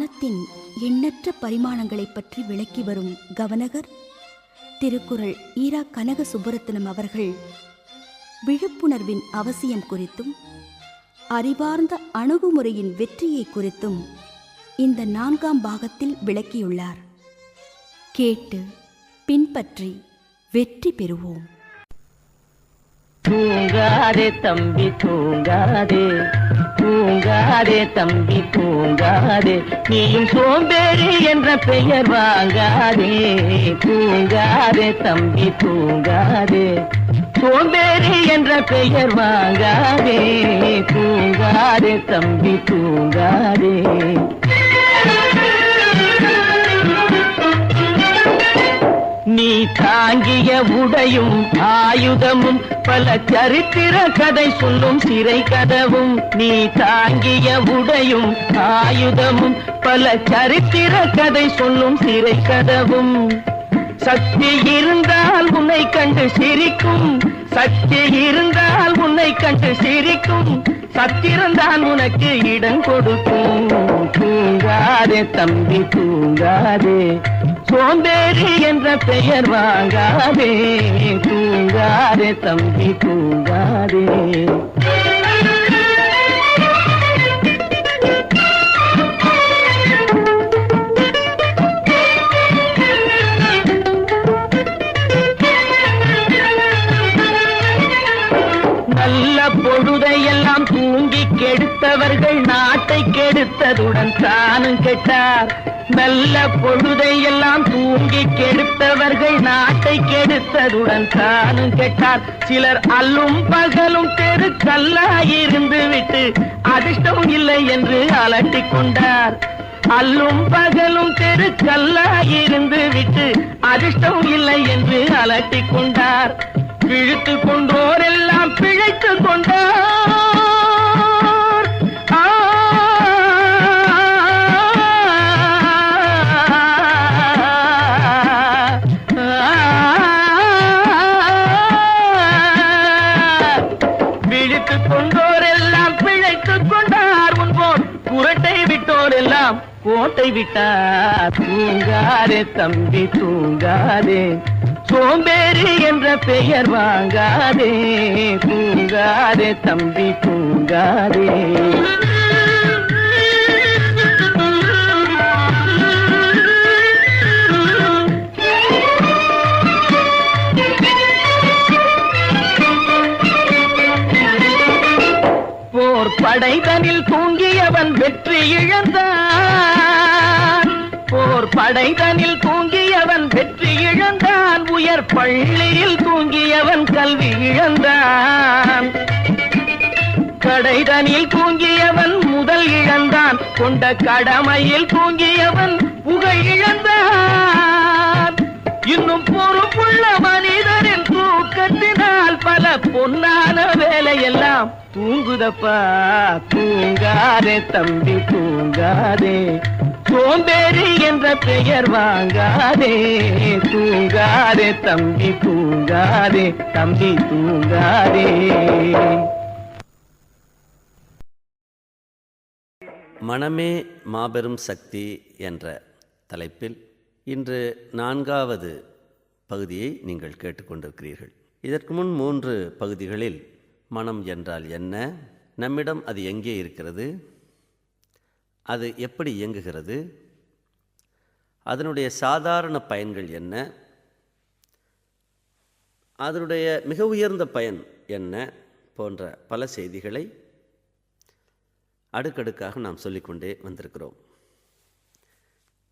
மனத்தின் எண்ணற்ற பரிமாணங்களைப் பற்றி விளக்கி வரும் கவனகர் திருக்குறள் ஈரா கனக சுப்புரத்தினம் அவர்கள் விழிப்புணர்வின் அவசியம் குறித்தும் அறிவார்ந்த அணுகுமுறையின் வெற்றியை குறித்தும் இந்த 4ஆம் பாகத்தில் விளக்கியுள்ளார். கேட்டு பின்பற்றி வெற்றி பெறுவோம். தூங்காதே தம்பி தூங்காதே, தூங்காதே தம்பி தூங்காதே, நீயும் சோம்பேறி என்ற பெயர் வாங்காதே. தூங்காதே தம்பி தூங்காதே, சோம்பேறி என்ற பெயர் வாங்காதே. தூங்காதே தம்பி தூங்காதே. நீ தாங்கிய உடையும் ஆயுதமும் பல சரித்திர கதை சொல்லும் சிறை கதவும். நீ தாங்கிய உடையும் ஆயுதமும் பல சரித்திர கதை சொல்லும் சிறை கதவும். சக்தி இருந்தால் உன்னை கண்டு சிரிக்கும், சக்தி இருந்தால் உன்னை கண்டு சிரிக்கும், சத்திரந்தான் உனக்கு இடம் கொடுக்கும். தூங்காதே தம்பி தூங்காதே, சோம்பேறி என்ற பெயர் வாங்காதே. தூங்காதே தம்பி தூங்காதே. நல்ல பொழுதையெல்லாம் தூங்கி கெடுத்தவர்கள் நாட்டை கெடுத்ததுடன் தானும் கெட்டார். நல்ல பொழுதையெல்லாம் தூங்கி கெடுத்தவர்கள் நாட்டை கெடுத்ததுடன் தானும் கெட்டார். சிலர் அல்லும் பகலும் தெருக்கல்லாயிருந்து விட்டு அதிர்ஷ்டம் இல்லை என்று அலட்டிக் கொண்டார். அல்லும் பகலும் தெருக்கல்லாயிருந்து விட்டு அதிர்ஷ்டம் இல்லை என்று அலட்டிக் கொண்டார். பிழைத்து கொண்டோரெல்லாம் பிழைத்து கொண்டார். பிழைத்து கொண்டோரெல்லாம் பிழைத்து கொண்டார். முன்போர் குரட்டை விட்டோரெல்லாம் கோட்டை விட்டார். தூங்காதே தம்பி தூங்காதே, சோம்பேறி என்ற பெயர் வாங்காதே. தூங்காதே தம்பி தூங்காதே. போர் படைதனில் தூங்கியவன் வெற்றி இழந்தான். போர் படைதனில் தூங்கியவன் வெற்றி இழந்தான். உயர் பள்ளியில் தூங்கியவன் கல்வி இழந்தான். கடைதனில் தூங்கியவன் முதல் இழந்தான். கொண்ட கடமையில் தூங்கியவன் புகழ் இழந்தான். இன்னும் பொறுப்புள்ள மனிதரின் தூக்கத்தினால் பல பொன்னான வேலையெல்லாம் தூங்குதப்பா. தூங்காதே தம்பி தூங்காதே, சோம்பேறி என்ற பெயர் வாங்காதே. தூங்காதே தம்பி தூங்காதே, தம்பி தூங்காதே. மனமே மாபெரும் சக்தி என்ற தலைப்பில் இன்று 4வது பகுதியை நீங்கள் கேட்டுக்கொண்டிருக்கிறீர்கள். இதற்கு முன் 3 பகுதிகளில் மனம் என்றால் என்ன, நம்மிடம் அது எங்கே இருக்கிறது, அது எப்படி இயங்குகிறது, அதனுடைய சாதாரண பயன்கள் என்ன, அதனுடைய மிக உயர்ந்த பயன் என்ன போன்ற பல செய்திகளை அடுக்கடுக்காக நாம் சொல்லிக்கொண்டே வந்திருக்கிறோம்.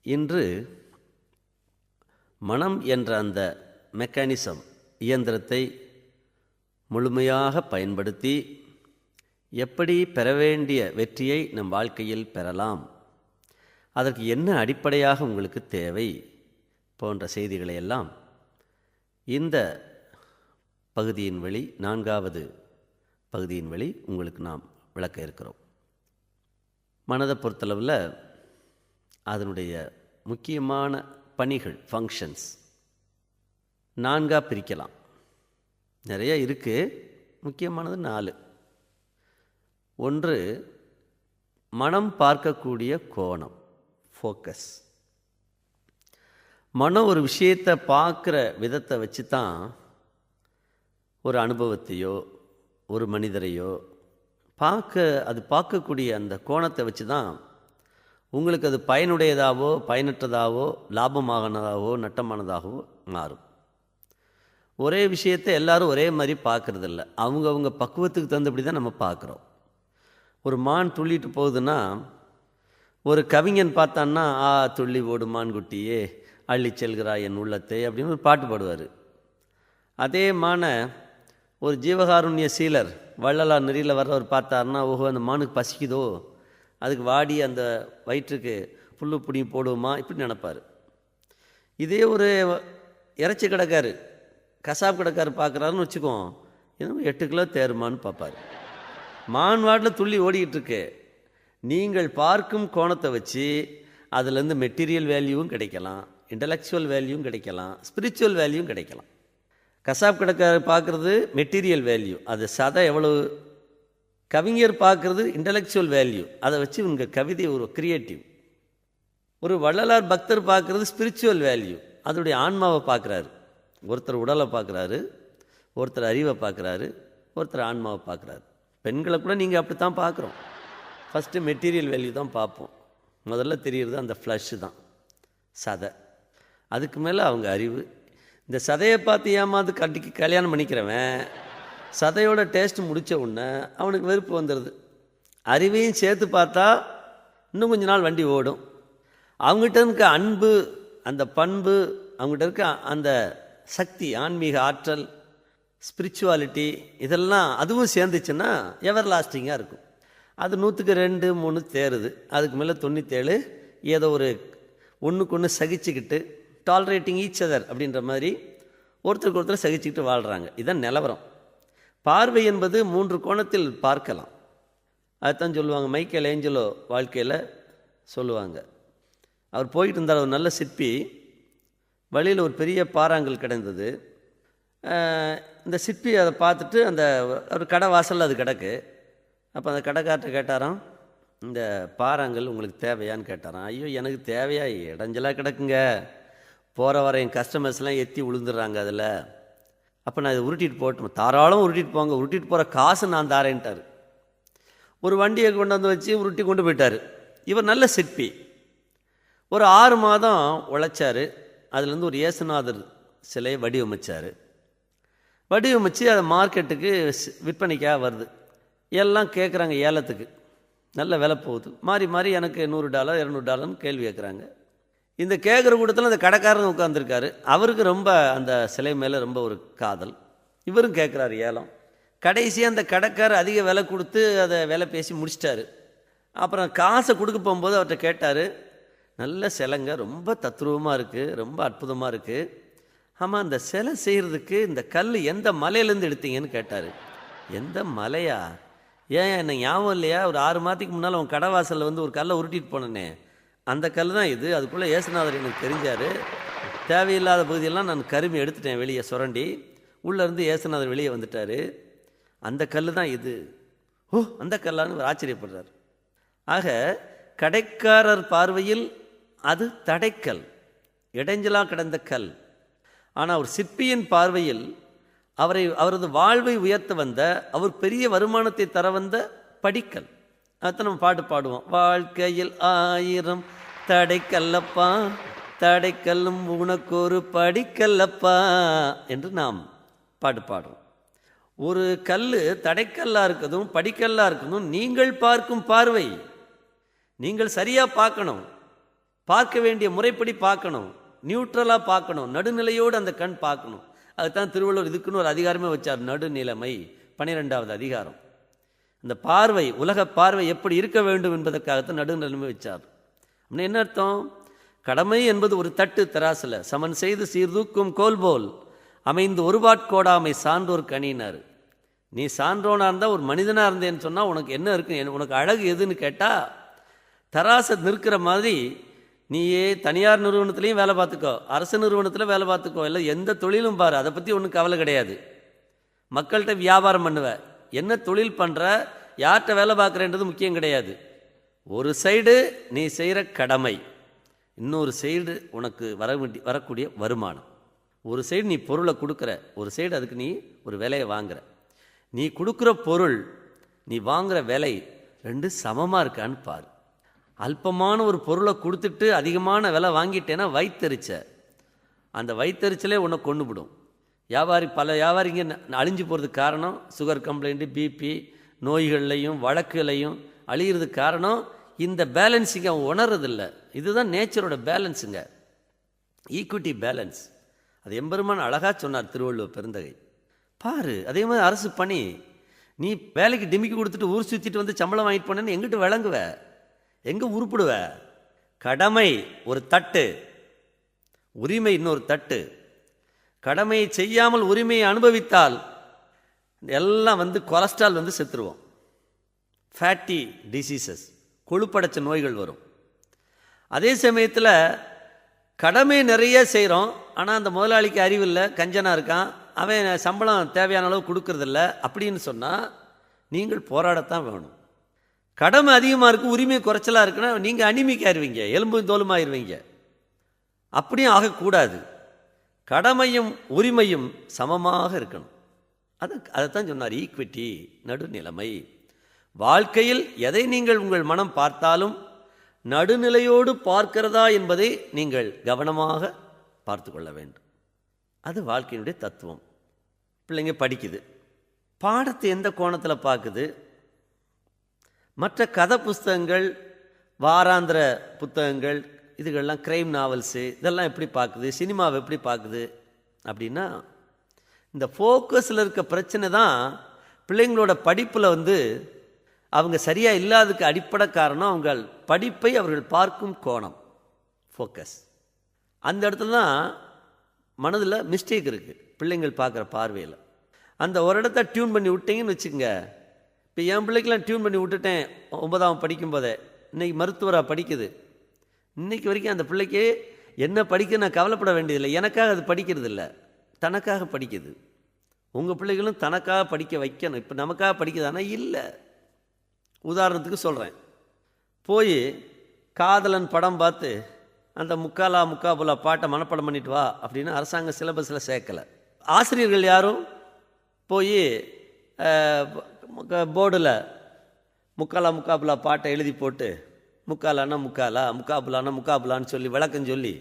இன்று மனம் என்ற அந்த மெக்கானிசம், இயந்திரத்தை முழுமையாக பயன்படுத்தி எப்படி பெற வேண்டிய வெற்றியை நம் வாழ்க்கையில் பெறலாம், அதற்கு என்ன அடிப்படையாக உங்களுக்கு தேவை போன்ற செய்திகளை எல்லாம் இந்த பகுதியின் வழி, 4வது பகுதியின் வழி உங்களுக்கு நாம் விளக்க இருக்கிறோம். மனதை பொறுத்தளவில் அதனுடைய முக்கியமான பணிகள், ஃபங்க்ஷன்ஸ் 4ஆக பிரிக்கலாம். நிறைய இருக்குது, முக்கியமானது 4. ஒன்று, மனம் பார்க்கக்கூடிய கோணம், ஃபோக்கஸ். மனம் ஒரு விஷயத்தை பார்க்குற விதத்தை வச்சு தான் ஒரு அனுபவத்தையோ ஒரு மனிதரையோ அது பார்க்கக்கூடிய அந்த கோணத்தை வச்சு தான் உங்களுக்கு அது பயனுடையதாகவோ பயனற்றதாகவோ லாபமானதாகவோ நட்டமானதாகவோ மாறும். ஒரே விஷயத்தை எல்லாரும் ஒரே மாதிரி பார்க்குறதில்ல. அவங்கவுங்க பக்குவத்துக்கு தகுந்தபடி தான் நம்ம பார்க்குறோம். ஒரு மான் துள்ளிட்டு போகுதுன்னா ஒரு கவிஞன் பார்த்தான்னா துள்ளி ஓடு மான்குட்டியே அள்ளி செல்கிறாய் என் உள்ளத்தை அப்படின்னு ஒரு பாட்டு பாடுவார். அதே மானை ஒரு ஜீவகாருண்ய சீலர் வள்ளலார் நெறியில் வர்றவர் பார்த்தாருன்னா ஓஹோ அந்த மானுக்கு பசிக்குதோ அதுக்கு வாடி அந்த வயிற்றுக்கு புல்லு பிடி போடுவோமா இப்படி நினைப்பார். இதே ஒரு இறைச்சி கடைக்காரு கசாப் கடைக்காரு பார்க்குறாருன்னு வச்சுக்கோம், இன்னும் 8 கிலோ தேருமான்னு பார்ப்பார். மான் வாட்டில் துள்ளி ஓடிக்கிட்டு இருக்கு. நீங்கள் பார்க்கும் கோணத்தை வச்சு அதுலேருந்து மெட்டீரியல் வேல்யூவும் கிடைக்கலாம், இன்டலெக்சுவல் வேல்யூவும் கிடைக்கலாம், ஸ்பிரிச்சுவல் வேல்யூவும் கிடைக்கலாம். கசாப் கடைக்காரர் பார்க்குறது மெட்டீரியல் வேல்யூ, அது சதை எவ்வளவு. கவிஞர் பார்க்குறது இன்டலெக்சுவல் வேல்யூ, அதை வச்சு உங்கள் கவிதை ஒரு கிரியேட்டிவ். ஒரு வள்ளலார் பக்தர் பார்க்குறது ஸ்பிரிச்சுவல் வேல்யூ, அதோடைய ஆன்மாவை பார்க்குறாரு. ஒருத்தர் உடலை பார்க்குறாரு, ஒருத்தர் அறிவை பார்க்குறாரு, ஒருத்தர் ஆன்மாவை பார்க்குறாரு. பெண்களை கூட நீங்கள் அப்படி தான் பார்க்குறோம். ஃபஸ்ட்டு மெட்டீரியல் வேல்யூ தான் பார்ப்போம். முதல்ல தெரிகிறது அந்த ஃப்ளஷ்ஷு தான், சதை. அதுக்கு மேலே அவங்க அறிவு. இந்த சதையை பார்த்து ஏமாந்து கல்யாணம் பண்ணிக்கிறவன் சதையோட டேஸ்ட் முடித்த உடனே அவனுக்கு வெறுப்பு வந்துடுது. அறிவையும் சேர்த்து பார்த்தா இன்னும் கொஞ்ச நாள் வண்டி ஓடும். அவங்ககிட்ட இருக்க அன்பு, அந்த பண்பு, அவங்ககிட்ட இருக்க அந்த சக்தி, ஆன்மீக ஆற்றல், ஸ்பிரிச்சுவாலிட்டி, இதெல்லாம் அதுவும் சேர்ந்துச்சுன்னா எவர் லாஸ்டிங்காக இருக்கும். அது 100க்கு 2, 3 தேருது. அதுக்கு மேலே 97 ஏதோ ஒரு ஒன்றுக்கு ஒன்று சகிச்சுக்கிட்டு டாலரேட்டிங் ஈச் அதர் அப்படின்ற மாதிரி ஒருத்தருக்கு ஒருத்தர் சகிச்சுக்கிட்டு வாழ்கிறாங்க. இதுதான் நிலவரம். பார்வை என்பது 3 கோணத்தில் பார்க்கலாம். அதுதான் சொல்லுவாங்க, மைக்கேல் ஏஞ்சலோ வாழ்க்கையில் சொல்லுவாங்க. அவர் போயிட்டு இருந்தார், ஒரு நல்ல சிற்பி. வழியில் ஒரு பெரிய பாறாங்கல் கிடந்தது. இந்த சிற்பி அதை பார்த்துட்டு அந்த ஒரு கடை வாசலில் அது கிடக்கு. அப்போ அந்த கடைக்கார்ட்ட கேட்டாராம், இந்த பாறாங்கல் உங்களுக்கு தேவையான்னு கேட்டாராம். ஐயோ எனக்கு தேவையா, இடைஞ்சலாக கிடக்குங்க, போகிற வர என் கஸ்டமர்ஸ்லாம் எத்தி விழுந்துடுறாங்க அதில். அப்போ நான் இதை உருட்டிட்டு போட்டோம். தாராளம் உருட்டிட்டு போங்க, உருட்டிட்டு போகிற காசு நான் தாரேன்ட்டார். ஒரு வண்டியை கொண்டு வந்து வச்சு உருட்டி கொண்டு போயிட்டார். இவர் நல்ல சிற்பி. ஒரு 6 மாதம் உழைச்சார். அதுலேருந்து ஒரு இயேசுநாதர் சிலையை வடிவமைச்சார். வடிவமைச்சு அதை மார்க்கெட்டுக்கு விற்பனைக்காக வருது. எல்லாம் கேட்குறாங்க ஏலத்துக்கு, நல்ல விலை போகுது. மாறி மாறி எனக்கு $100 $200 கேள்வி கேட்குறாங்க. இந்த கேட்குற கூட்டத்தில் அந்த கடைக்காரன் உட்காந்துருக்காரு. அவருக்கு ரொம்ப அந்த சிலை மேலே ரொம்ப ஒரு காதல். இவரும் கேட்குறாரு ஏலம். கடைசியாக அந்த கடைக்காரர் அதிக விலை கொடுத்து அதை விலை பேசி முடிச்சிட்டாரு. அப்புறம் காசை கொடுக்க போகும்போது அவர்கிட்ட கேட்டார், நல்ல சிலைங்க, ரொம்ப தத்ரூபமாக இருக்குது, ரொம்ப அற்புதமாக இருக்குது. ஆமாம், அந்த சிலை செய்கிறதுக்கு இந்த கல் எந்த மலையிலேருந்து எடுத்தீங்கன்னு கேட்டார். எந்த மலையா? ஏன் என்ன ஞாபகம் இல்லையா? ஒரு 6 மாதத்துக்கு முன்னால் உன் கடை வாசலில் வந்து ஒரு கல்லை உருட்டிட்டு போனேனே, அந்த கல் தான் இது. அதுக்குள்ளே இயேசுநாதர் எனக்கு தெரிஞ்சார். தேவையில்லாத பகுதியெல்லாம் நான் கருமி எடுத்துட்டேன் வெளியே சுரண்டி. உள்ளேருந்து இயேசுநாதர் வெளியே வந்துட்டார். அந்த கல் தான் இது. ஓ, அந்த கல்லான்னு ஒரு ஆச்சரியப்படுறார். ஆக கடைக்காரர் பார்வையில் அது தடைக்கல், இடைஞ்சலாக கிடந்த கல். ஆனால் ஒரு சிற்பியின் பார்வையில் அவரது வாழ்வை உயர்த்த வந்த, அவர் பெரிய வருமானத்தை தர வந்த படிக்கல். அதுதான் நம்ம பாட்டு பாடுவோம், வாழ்க்கையில் 1000 தடைக்கல்லப்பா, தடைக்கல்லும் உனக்கொரு படிக்கல்லப்பா என்று நாம் பாட்டு பாடுறோம். ஒரு கல் தடைக்கல்லாக இருக்கதும் படிக்கல்லாக இருக்கதும் நீங்கள் பார்க்கும் பார்வை. நீங்கள் சரியாக பார்க்கணும், பார்க்க வேண்டிய முறைப்படி பார்க்கணும், நியூட்ரலாக பார்க்கணும், நடுநிலையோடு அந்த கண் பார்க்கணும். அதுதான் திருவள்ளுவர் இதுக்குன்னு ஒரு அதிகாரமே வச்சார், நடுநிலைமை, 12வது அதிகாரம். அந்த பார்வை, உலக பார்வை எப்படி இருக்க வேண்டும் என்பதற்காகத்தான் நடுநிலைமை வச்சார். அப்படின்னு என்ன அர்த்தம்? கடமை என்பது ஒரு தட்டு தராசில் சமன் செய்து சீர்தூக்கும் கோல் போல் அமைந்து ஒருபாட்கோடாமை சான்றோர் கணினார். நீ சான்றோனாக இருந்தால், ஒரு மனிதனாக இருந்தேன்னு சொன்னால் உனக்கு என்ன இருக்கு, உனக்கு அழகு எதுன்னு கேட்டால் தராசை நிற்கிற மாதிரி நீயே தனியார் நிறுவனத்துலேயும் வேலை பார்த்துக்கோ, அரசு நிறுவனத்தில் வேலை பார்த்துக்கோ, இல்லை எந்த தொழிலும் பாரு, அதை பற்றி ஒன்றும் கவலை கிடையாது. மக்கள்கிட்ட வியாபாரம் பண்ணுவ, என்ன தொழில் பண்ணுற, யார்கிட்ட வேலை பார்க்குறேன்றது முக்கியம் கிடையாது. ஒரு சைடு நீ செய்கிற கடமை, இன்னொரு சைடு உனக்கு வரக்கூடிய வருமானம். ஒரு சைடு நீ பொருளை கொடுக்குற, ஒரு சைடு அதுக்கு நீ ஒரு விலையை வாங்குற. நீ கொடுக்குற பொருள், நீ வாங்குற விலை ரெண்டு சமமாக இருக்கான்னு பாரு. அல்பமான ஒரு பொருளை கொடுத்துட்டு அதிகமான விலை வாங்கிட்டேன்னா வயிற்றெரிச்ச, அந்த வயிற்றெரிச்சலே உன்னை கொண்டுவிடும். பல வியாபாரிங்க அழிஞ்சு போகிறதுக்கு காரணம் சுகர் கம்ப்ளைண்ட்டு, பிபி நோய்கள்லையும் வழக்குகளையும் அழிகிறதுக்கு காரணம் இந்த பேலன்ஸிங்க அவன் உணர்றதில்ல. இதுதான் நேச்சரோட பேலன்ஸுங்க, ஈக்விட்டி பேலன்ஸ். அது எம்பெருமான் அழகாக சொன்னார் திருவள்ளுவர் பெருந்தகை. பாரு, அதே மாதிரி அரசு பணி, நீ வேலைக்கு டிமிக்கி கொடுத்துட்டு ஊர் சுற்றிட்டு வந்து சம்பளம் வாங்கிட்டு போனேன்னு எங்கிட்ட விளங்குவ, எங்கே உருப்பிடுவ? கடமை ஒரு தட்டு, உரிமை இன்னொரு தட்டு. கடமையை செய்யாமல் உரிமையை அனுபவித்தால் எல்லாம் கொலஸ்ட்ரால் செத்துருவோம். ஃபேட்டி டிசீசஸ், கொழுப்படைச்ச நோய்கள் வரும். அதே சமயத்தில் கடமை நிறைய செய்கிறோம், ஆனால் அந்த முதலாளிக்கு அறிவில்லை, கஞ்சனாக இருக்கான், அவன் சம்பளம் தேவையான அளவு கொடுக்கறதில்ல அப்படின்னு சொன்னால் நீங்கள் போராடத்தான் வேணும். கடமை அதிகமாக இருக்குது, உரிமை குறைச்சலாக இருக்குன்னா நீங்கள் அனிமிக்காயிருவீங்க, எலும்பு தோலுமாயிருவீங்க. அப்படியும் ஆகக்கூடாது. கடமையும் உரிமையும் சமமாக இருக்கணும். அதைத்தான் சொன்னார், ஈக்விட்டி, நடுநிலைமை. வாழ்க்கையில் எதை நீங்கள் உங்கள் மனம் பார்த்தாலும் நடுநிலையோடு பார்க்கிறதா என்பதை நீங்கள் கவனமாக பார்த்து கொள்ள வேண்டும். அது வாழ்க்கையினுடைய தத்துவம். பிள்ளைங்க படிக்குது, பாடத்தை எந்த கோணத்தில் பார்க்குது? மற்ற கதை புஸ்தகங்கள், வாராந்திர புத்தகங்கள், இதுகள்லாம் கிரைம் நாவல்ஸு, இதெல்லாம் எப்படி பார்க்குது? சினிமாவை எப்படி பார்க்குது? அப்படின்னா இந்த ஃபோக்கஸில் இருக்க பிரச்சனை தான் பிள்ளைங்களோட படிப்பில் அவங்க சரியாக இல்லாததுக்கு அடிப்படை காரணம் அவங்க படிப்பை அவர்கள் பார்க்கும் கோணம், ஃபோக்கஸ். அந்த இடத்துல தான் மனதில் மிஸ்டேக் இருக்குது, பிள்ளைங்கள் பார்க்குற பார்வையில். அந்த ஒரு இடத்த டியூன் பண்ணி விட்டீங்கன்னு வச்சுக்கோங்க. இப்போ என் பிள்ளைக்கெலாம் டியூன் பண்ணி விட்டுட்டேன் 9ஆம் படிக்கும்போதே. இன்றைக்கி மருத்துவராக படிக்குது. இன்றைக்கி வரைக்கும் அந்த பிள்ளைக்கு என்ன படிக்க நான் கவலைப்பட வேண்டியதில்லை. எனக்காக அது படிக்கிறது இல்லை, தனக்காக படிக்குது. உங்கள் பிள்ளைகளும் தனக்காக படிக்க வைக்கணும். இப்போ நமக்காக படிக்குதானா? இல்லை. உதாரணத்துக்கு சொல்கிறேன், போய் காதலன் படம் பார்த்து அந்த முக்காபுலா பாட்டை மனப்படம் பண்ணிட்டு வா அப்படின்னு அரசாங்கம் சிலபஸில் சேர்க்கலை. ஆசிரியர்கள் யாரும் போய் போர்டில் முக்காபுலா பாட்டை எழுதி போட்டு முக்காலான்னா முக்காபுலான்னு சொல்லி விளக்கம் சொல்லி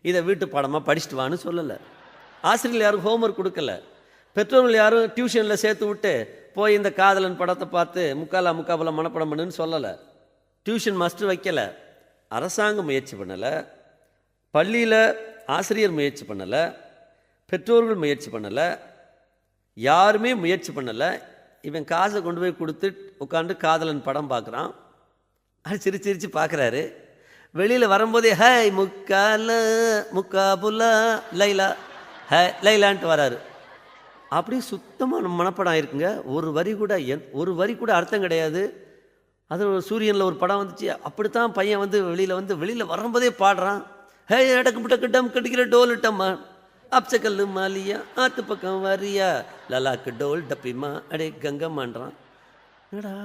இதை வீட்டு பாடமாக படிச்சுட்டு வான்னு சொல்லலை. ஆசிரியர்கள் யாரும் ஹோம்ஒர்க் கொடுக்கல. பெற்றோர்கள் யாரும் டியூஷனில் சேர்த்து விட்டு போய் இந்த காதலன் படத்தை பார்த்து முக்காபுலா மனப்படம் பண்ணுன்னு சொல்லலை. டியூஷன் மாஸ்டர் வைக்கலை. அரசாங்கம் முயற்சி பண்ணலை, பள்ளியில் ஆசிரியர் முயற்சி பண்ணலை, பெற்றோர்கள் முயற்சி பண்ணலை, யாருமே முயற்சி பண்ணலை. இவன் காசை கொண்டு போய் கொடுத்து உட்காந்து காதலன் படம் பார்க்குறான். அது சிரிச்சு பார்க்குறாரு. வெளியில் வரும்போதே ஹாய் முக்காபுலா லைலா லைலான்ட்டு வராரு. அப்படியே சுத்தமாக மனப்படம் ஆயிருக்குங்க. ஒரு வரி கூட அர்த்தம் கிடையாது. அது ஒரு சூரியனில் ஒரு படம் வந்துச்சு, அப்படித்தான் பையன் வெளியில் வரும்போதே பாடுறான். ஹே அடக்கு டம் கடிக்கிற டோல் டம்மா அப்சக்கல்லு மாலியா ஆத்து பக்கம் வரியா லலாக்கு டோல் டப்பிமா அடே கங்கம்மான்றான். என்னடா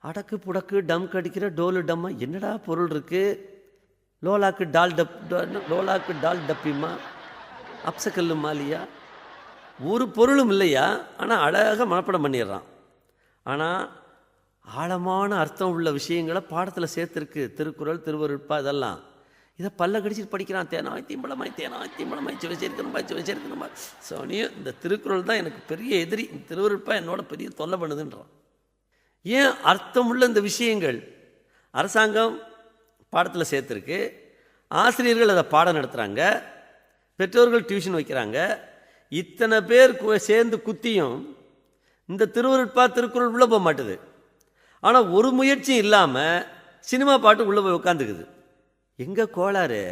அடக்கு புடக்கு டம் கடிக்கிற டோலு டம்மா, என்னடா பொருள் இருக்குது? லோலாக்கு டால் டப்பிமா அப்சக்கல்லு மாலியா, ஒரு பொருளும் இல்லையா? ஆனால் அழகாக மனப்படம் பண்ணிடுறான். ஆனால் ஆழமான அர்த்தம் உள்ள விஷயங்களை பாடத்தில் சேர்த்துருக்கு. திருக்குறள், திருவருட்பா, இதெல்லாம். இதை பல்ல கடிச்சிட்டு படிக்கிறான். தேனாய் தீம்பளமாய் வச்சிருக்கணுமா சோனியும். இந்த திருக்குறள் தான் எனக்கு பெரிய எதிரி, இந்த திருவருட்பா என்னோட பெரிய தொல்லை பண்ணுதுன்றான். ஏன்? அர்த்தம் உள்ள இந்த விஷயங்கள் அரசாங்கம் பாடத்தில் சேர்த்துருக்கு, ஆசிரியர்கள் அதை பாடம் நடத்துகிறாங்க, பெற்றோர்கள் டியூஷன் வைக்கிறாங்க. இத்தனை பேர் சேர்ந்து குத்தியும் இந்த திருவருட்பா திருக்குறள் உள்ளே போக மாட்டுது. ஆனால் ஒரு முயற்சியும் இல்லாமல் சினிமா பாட்டு உள்ளே போய் உட்காந்துக்குது. எங்கே கோளாறு?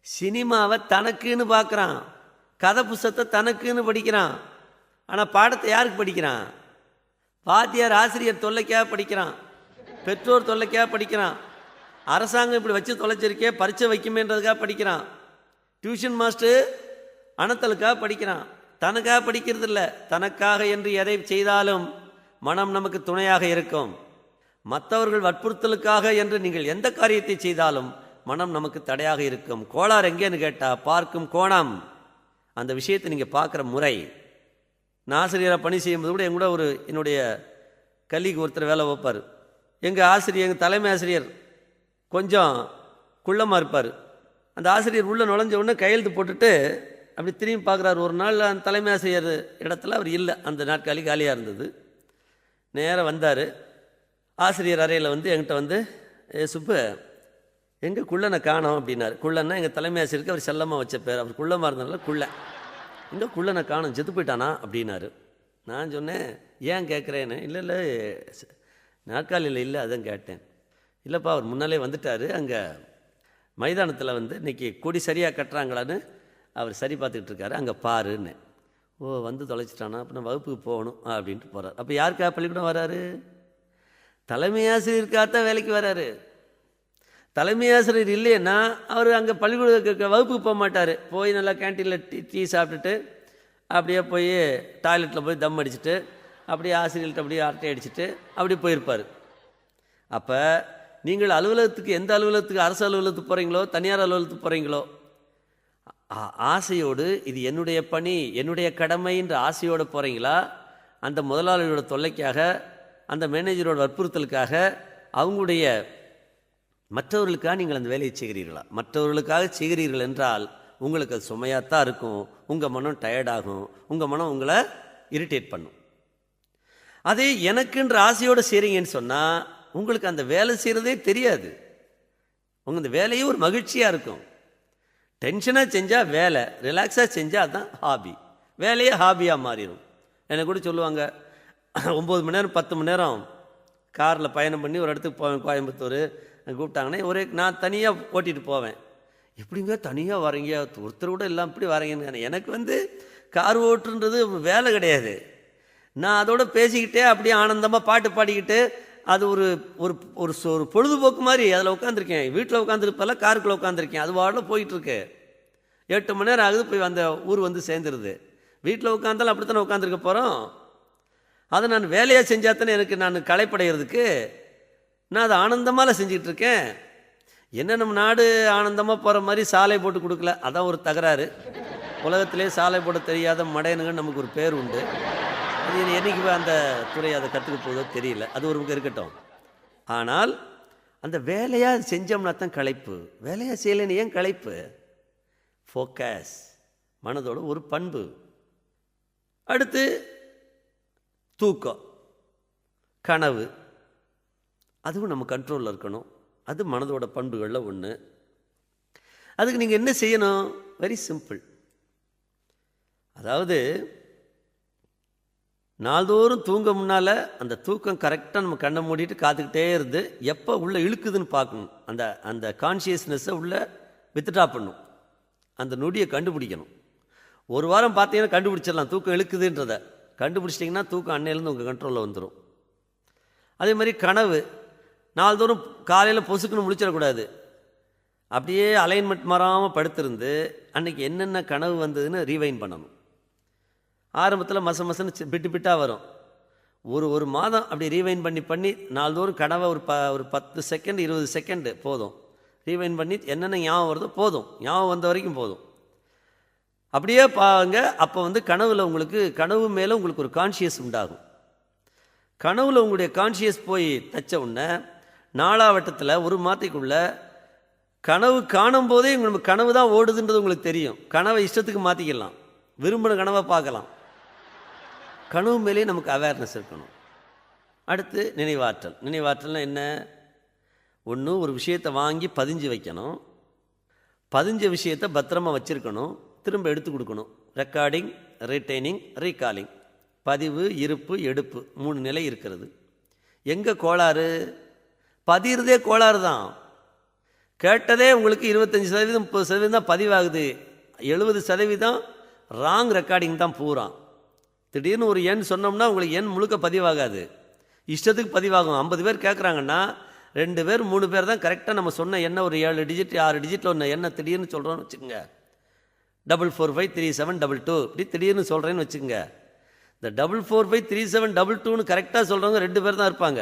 சினிமாவை தனக்குன்னு பார்க்குறான், கதை புஸ்தகத்தை தனக்குன்னு படிக்கிறான். ஆனால் பாடத்தை யாருக்கு படிக்கிறான்? வாத்தியார் ஆசிரியர் தொல்லைக்காக படிக்கிறான், பெற்றோர் தொல்லைக்காக படிக்கிறான், அரசாங்கம் இப்படி வச்சு தொலைச்சிருக்கே பரீட்சை வைக்குமேன்றதுக்காக படிக்கிறான், டியூஷன் மாஸ்டர் அனத்தலுக்காக படிக்கிறான். தனக்காக படிக்கிறது இல்லை. தனக்காக என்று எதை செய்தாலும் மனம் நமக்கு துணையாக இருக்கும். மற்றவர்கள் வற்புறுத்தலுக்காக என்று நீங்கள் எந்த காரியத்தை செய்தாலும் மனம் நமக்கு தடையாக இருக்கும். கோளாறு எங்கேன்னு கேட்டால் பார்க்கும் கோணம், அந்த விஷயத்தை நீங்கள் பார்க்குற முறை. நான் ஆசிரியராக பணி செய்யும்போது கூட எங்கூட என்னுடைய கல்விக்கு ஒருத்தர் வேலை வைப்பார். எங்கள் தலைமை ஆசிரியர் கொஞ்சம் குள்ளமாக இருப்பார். அந்த ஆசிரியர் உள்ளே நுழைஞ்ச உடனே கையெழுத்து போட்டுட்டு அப்படி திரும்பி பார்க்குறாரு. ஒரு நாள் அந்த தலைமை ஆசிரியர் இடத்துல அவர் இல்லை, அந்த நாட்காலி காலியாக இருந்தது. நேராக வந்தார் ஆசிரியர் அறையில் என்கிட்ட சுப்பு எங்கே குள்ளனை காணோம் அப்படின்னாரு. குள்ளன்னா எங்கள் தலைமை ஆசிரியருக்கு அவர் செல்லமாக வச்ச பேர். அவர் குள்ளமாக இருந்தனால குள்ள. எங்கே குள்ளனை காணோம், செத்து போயிட்டானா அப்படின்னாரு. நான் சொன்னேன் ஏன் கேட்குறேன்னு. இல்லை நாற்காலியில் இல்லை அதான் கேட்டேன். இல்லைப்பா அவர் முன்னாலே வந்துட்டார், அங்கே மைதானத்தில் இன்றைக்கி கொடி சரியாக கட்டுறாங்களான்னு அவர் சரி பார்த்துக்கிட்டு இருக்காரு, அங்கே பாருன்னு. ஓ தொலைச்சிட்டானா, அப்போ நான் வகுப்புக்கு போகணும் அப்படின்ட்டு போகிறார். அப்போ யாருக்கா பள்ளிக்கூடம் வராரு? தலைமை ஆசிரியருக்காகத்தான் வேலைக்கு வராரு. தலைமை ஆசிரியர் இல்லைன்னா அவர் அங்கே பள்ளிக்கூட வகுப்புக்கு போக மாட்டார். போய் நல்லா கேன்டீனில் டீ சாப்பிட்டுட்டு அப்படியே போய் டாய்லெட்டில் போய் தம் அடிச்சுட்டு அப்படியே ஆசிரியர்கிட்ட அப்படியே அரட்டை அடிச்சுட்டு அப்படி போயிருப்பார். அப்போ நீங்கள் அலுவலகத்துக்கு, எந்த அலுவலகத்துக்கு, அரசு அலுவலகத்துக்கு போகிறீங்களோ தனியார் அலுவலகத்துக்கு போகிறீங்களோ, ஆசையோடு இது என்னுடைய பணி, என்னுடைய கடமைன்ற ஆசையோடு போகிறீங்களா, அந்த முதலாளியோட தொல்லைக்காக, அந்த மேனேஜரோட வற்புறுத்தலுக்காக, அவங்களுடைய மற்றவர்களுக்காக நீங்கள் அந்த வேலையை செய்கிறீர்களா? மற்றவர்களுக்காக செய்கிறீர்கள் என்றால் உங்களுக்கு அது சுமையாகத்தான் இருக்கும். உங்கள் மனம் டயர்டாகும், உங்கள் மனம் உங்களை இரிட்டேட் பண்ணும். அதே எனக்குன்ற ஆசையோடு செய்கிறீங்கன்னு சொன்னால் உங்களுக்கு அந்த வேலை செய்கிறதே தெரியாது. உங்கள் இந்த வேலையே ஒரு மகிழ்ச்சியாக இருக்கும். டென்ஷனாக செஞ்சால் வேலை, ரிலாக்ஸாக செஞ்சால் அதுதான் ஹாபி. வேலையே ஹாபியாக மாறிடும். எனக்கு கூட சொல்லுவாங்க 9 மணி நேரம் 10 மணி நேரம் காரில் பயணம் பண்ணி ஒரு இடத்துக்கு போவேன், கோயம்புத்தூர் கூப்பிட்டாங்கன்னா நான் தனியாக ஓட்டிகிட்டு போவேன். எப்படிங்க தனியாக வரீங்க, ஒருத்தர் கூட எல்லாம் இப்படி வரீங்கன்னு. எனக்கு கார் ஓட்டுன்றது வேலை கிடையாது. நான் அதோட பேசிக்கிட்டே அப்படியே ஆனந்தமாக பாட்டு பாடிக்கிட்டு அது ஒரு ஒரு ஒரு பொழுதுபோக்கு மாதிரி அதில் உட்காந்துருக்கேன். வீட்டில் உட்காந்துருப்பல காருக்குள்ளே உட்காந்துருக்கேன், அது வாடல போயிட்டுருக்கு. 8 மணி நேரம் ஆகுது போய் அந்த ஊர் சேர்ந்துருது. வீட்டில் உட்காந்தாலும் அப்படித்தானே உட்காந்துருக்க போகிறோம். அதை நான் வேலையாக செஞ்சாத்தானே நான் களைப்படைகிறதுக்கு. நான் அதை ஆனந்தமாக செஞ்சுக்கிட்டு இருக்கேன். என்ன நம்ம நாடு ஆனந்தமாக போகிற மாதிரி சாலை போட்டு கொடுக்கல, அதான் ஒரு தகராறு. உலகத்திலே சாலை போட தெரியாத மடையனுங்கன்னு நமக்கு ஒரு பேர் உண்டு. அது என்னைக்கு அந்த துறை அதை கற்றுக்க போதோ தெரியல, அது ஒரு பக்கம் இருக்கட்டும். ஆனால் அந்த வேலையாக செஞ்சோம்னா தான் களைப்பு. வேலையாக செய்யலைன்னு ஏன் களைப்பு? ஃபோக்கஸ், மனதோட ஒரு பண்பு. அடுத்து தூக்கம், கனவு, அதுவும் நம்ம கண்ட்ரோலில் இருக்கணும். அது மனதோட பண்புகளில் ஒன்று. அதுக்கு நீங்கள் என்ன செய்யணும்? Very simple. அதாவது நாள்தோறும் தூங்க முன்னால் அந்த தூக்கம் கரெக்டாக நம்ம கண்ணை மூடிட்டு காத்துக்கிட்டே இருந்து எப்போ உள்ளே இழுக்குதுன்னு பார்க்கணும். அந்த கான்ஷியஸ்னஸை உள்ளே வித்ட்ரா பண்ணும். அந்த நொடியை கண்டுபிடிக்கணும். ஒரு வாரம் பார்த்தீங்கன்னா கண்டுபிடிச்சிடலாம் தூக்கம் இழுக்குதுன்றதை. கண்டுபிடிச்சிட்டிங்கன்னா தூக்கம் அன்னையிலேருந்து உங்கள் கண்ட்ரோலில் வந்துடும். அதே மாதிரி கனவு, நாள்தோறும் காலையில் பொசுக்குன்னு முழிச்சிடக்கூடாது. அப்படியே அலைன்மெண்ட் மாறாமல் படுத்திருந்து அன்றைக்கி என்னென்ன கனவு வந்ததுன்னு ரீவைண்ட் பண்ணணும். ஆரம்பத்தில் மசன்னு பிட்டாக வரும். ஒரு மாதம் அப்படி ரீவைண்ட் பண்ணி நாள்தோறும் கனவை ஒரு 10 செகண்ட் 20 செகண்டு போதும். ரீவைண்ட் பண்ணி என்னென்ன ஞாபகம் வருதோ போதும், ஞாபகம் வந்த வரைக்கும் போதும். அப்படியே பாருங்க. அப்போ கனவில் கனவு மேலே உங்களுக்கு ஒரு கான்ஷியஸ் உண்டாகும். கனவில் உங்களுடைய கான்ஷியஸ் போய் தச்ச உடனே நாளாவட்டத்தில் ஒரு மாதத்துக்குள்ள கனவு காணும் போதே உங்களுக்கு கனவு தான் ஓடுதுன்றது உங்களுக்கு தெரியும். கனவை இஷ்டத்துக்கு மாற்றிக்கலாம், விரும்பின கனவை பார்க்கலாம். கனவு மேலே நமக்கு அவேர்னஸ் இருக்கணும். அடுத்து நினைவாற்றல். நினைவாற்றல்னா என்ன? ஒன்று, ஒரு விஷயத்தை வாங்கி பதிஞ்சு வைக்கணும். பதிஞ்ச விஷயத்தை பத்திரமா வச்சுருக்கணும், திரும்ப எடுத்து கொடுக்கணும். Recording, retaining, recalling. பதிவு, இருப்பு, எடுப்பு, 3 நிலை இருக்கிறது. எங்கே கோளாறு? பதிகிறதே கோளாறு தான். கேட்டதே உங்களுக்கு 25% 30% தான் பதிவாகுது. 70% ராங் ரெக்கார்டிங் தான் பூரா. திடீர்னு ஒரு எண் சொன்னோம்னா உங்களுக்கு எண் முழுக்க பதிவாகாது, இஷ்டத்துக்கு பதிவாகும். 50 பேர் கேட்குறாங்கன்னா 2 பேர் 3 பேர் தான் கரெக்டாக நம்ம சொன்ன எண்ணை ஒரு 7 டிஜிட் 6 டிஜிட்டில் ஒன்று எண்ணை திடீர்னு சொல்கிறோன்னு வச்சுக்கோங்க. 445372 இப்படி திடீர்னு சொல்கிறேன்னு வச்சுக்கோங்க. இந்த 445372ன்னு கரெக்டாக சொல்கிறவங்க 2 பேர் தான் இருப்பாங்க.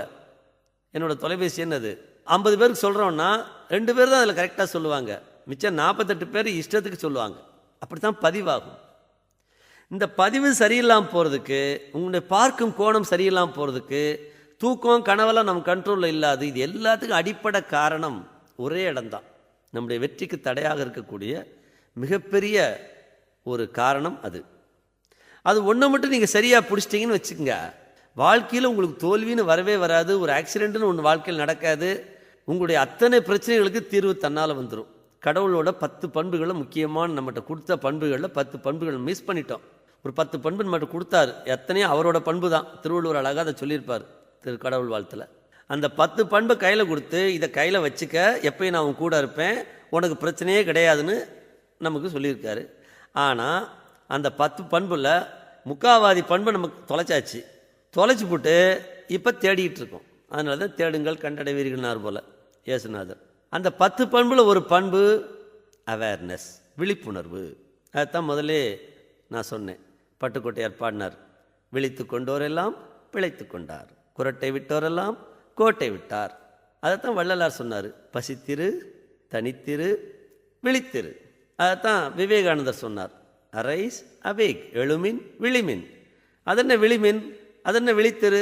என்னோடய தொலைபேசி எண் அது. 50 பேருக்கு சொல்கிறோன்னா 2 பேர் தான் அதில் கரெக்டாக சொல்லுவாங்க, மிச்சம் 48 பேர் இஷ்டத்துக்கு சொல்லுவாங்க. அப்படி தான் பதிவாகும். இந்த பதிவு சரியில்லாமல் போகிறதுக்கு, உங்களுடைய பார்க்கும் கோணம் சரியில்லாமல் போகிறதுக்கு, தூக்கம் கனவெல்லாம் நம்ம கண்ட்ரோலில் இல்லாது, இது எல்லாத்துக்கும் அடிப்படை காரணம் ஒரே இடம்தான். நம்முடைய வெற்றிக்கு தடையாக இருக்கக்கூடிய மிகப்பெரிய ஒரு காரணம் அது. அது ஒன்றை மட்டும் நீங்கள் சரியாக பிடிச்சிட்டிங்கன்னு வச்சுக்கோங்க, வாழ்க்கையில் உங்களுக்கு தோல்வின்னு வரவே வராது, ஒரு ஆக்சிடென்ட்னு ஒன்று வாழ்க்கையில் நடக்காது. உங்களுடைய அத்தனை பிரச்சனைகளுக்கு தீர்வு தன்னால் வந்துடும். கடவுளோட 10 பண்புகளை, முக்கியமான நம்மகிட்ட கொடுத்த பண்புகளில் 10 பண்புகள் மிஸ் பண்ணிட்டோம். ஒரு 10 பண்பு நம்மகிட்ட கொடுத்தாரு, எத்தனையோ அவரோட பண்பு தான். திருவள்ளுவர் அழகாக அதை சொல்லியிருப்பார் கடவுள் வாழ்த்தில். அந்த 10 பண்பை கையில் கொடுத்து, இதை கையில் வச்சுக்க, எப்பயும் நான் உன் கூட இருப்பேன், உனக்கு பிரச்சனையே கிடையாதுன்னு நமக்கு சொல்லியிருக்காரு. ஆனால் அந்த 10 பண்பில் முக்காவாதி பண்பை நமக்கு தொலைச்சி போட்டு இப்போ தேடிக்கிட்டு இருக்கோம். அதனால தான் தேடுங்கள் கண்டடைவீர்கள்னார் போல் இயேசுநாதர். அந்த 10 பண்பில் ஒரு பண்பு அவேர்னஸ், விழிப்புணர்வு. அதுதான் முதலே நான் சொன்னேன். பட்டுக்கோட்டையார் பாடினார், விழித்து கொண்டோரெல்லாம் பிழைத்து கொண்டார், குரட்டை விட்டோரெல்லாம் கோட்டை விட்டார். அதைத்தான் வள்ளலார் சொன்னார், பசித்திரு, தனித்திரு, விழித்திரு. அதைத்தான் விவேகானந்தர் சொன்னார், அரைஸ் அவேக், எழுமின் விழிமின். அதென்ன விழிமின், அதென்ன விழித்திரு,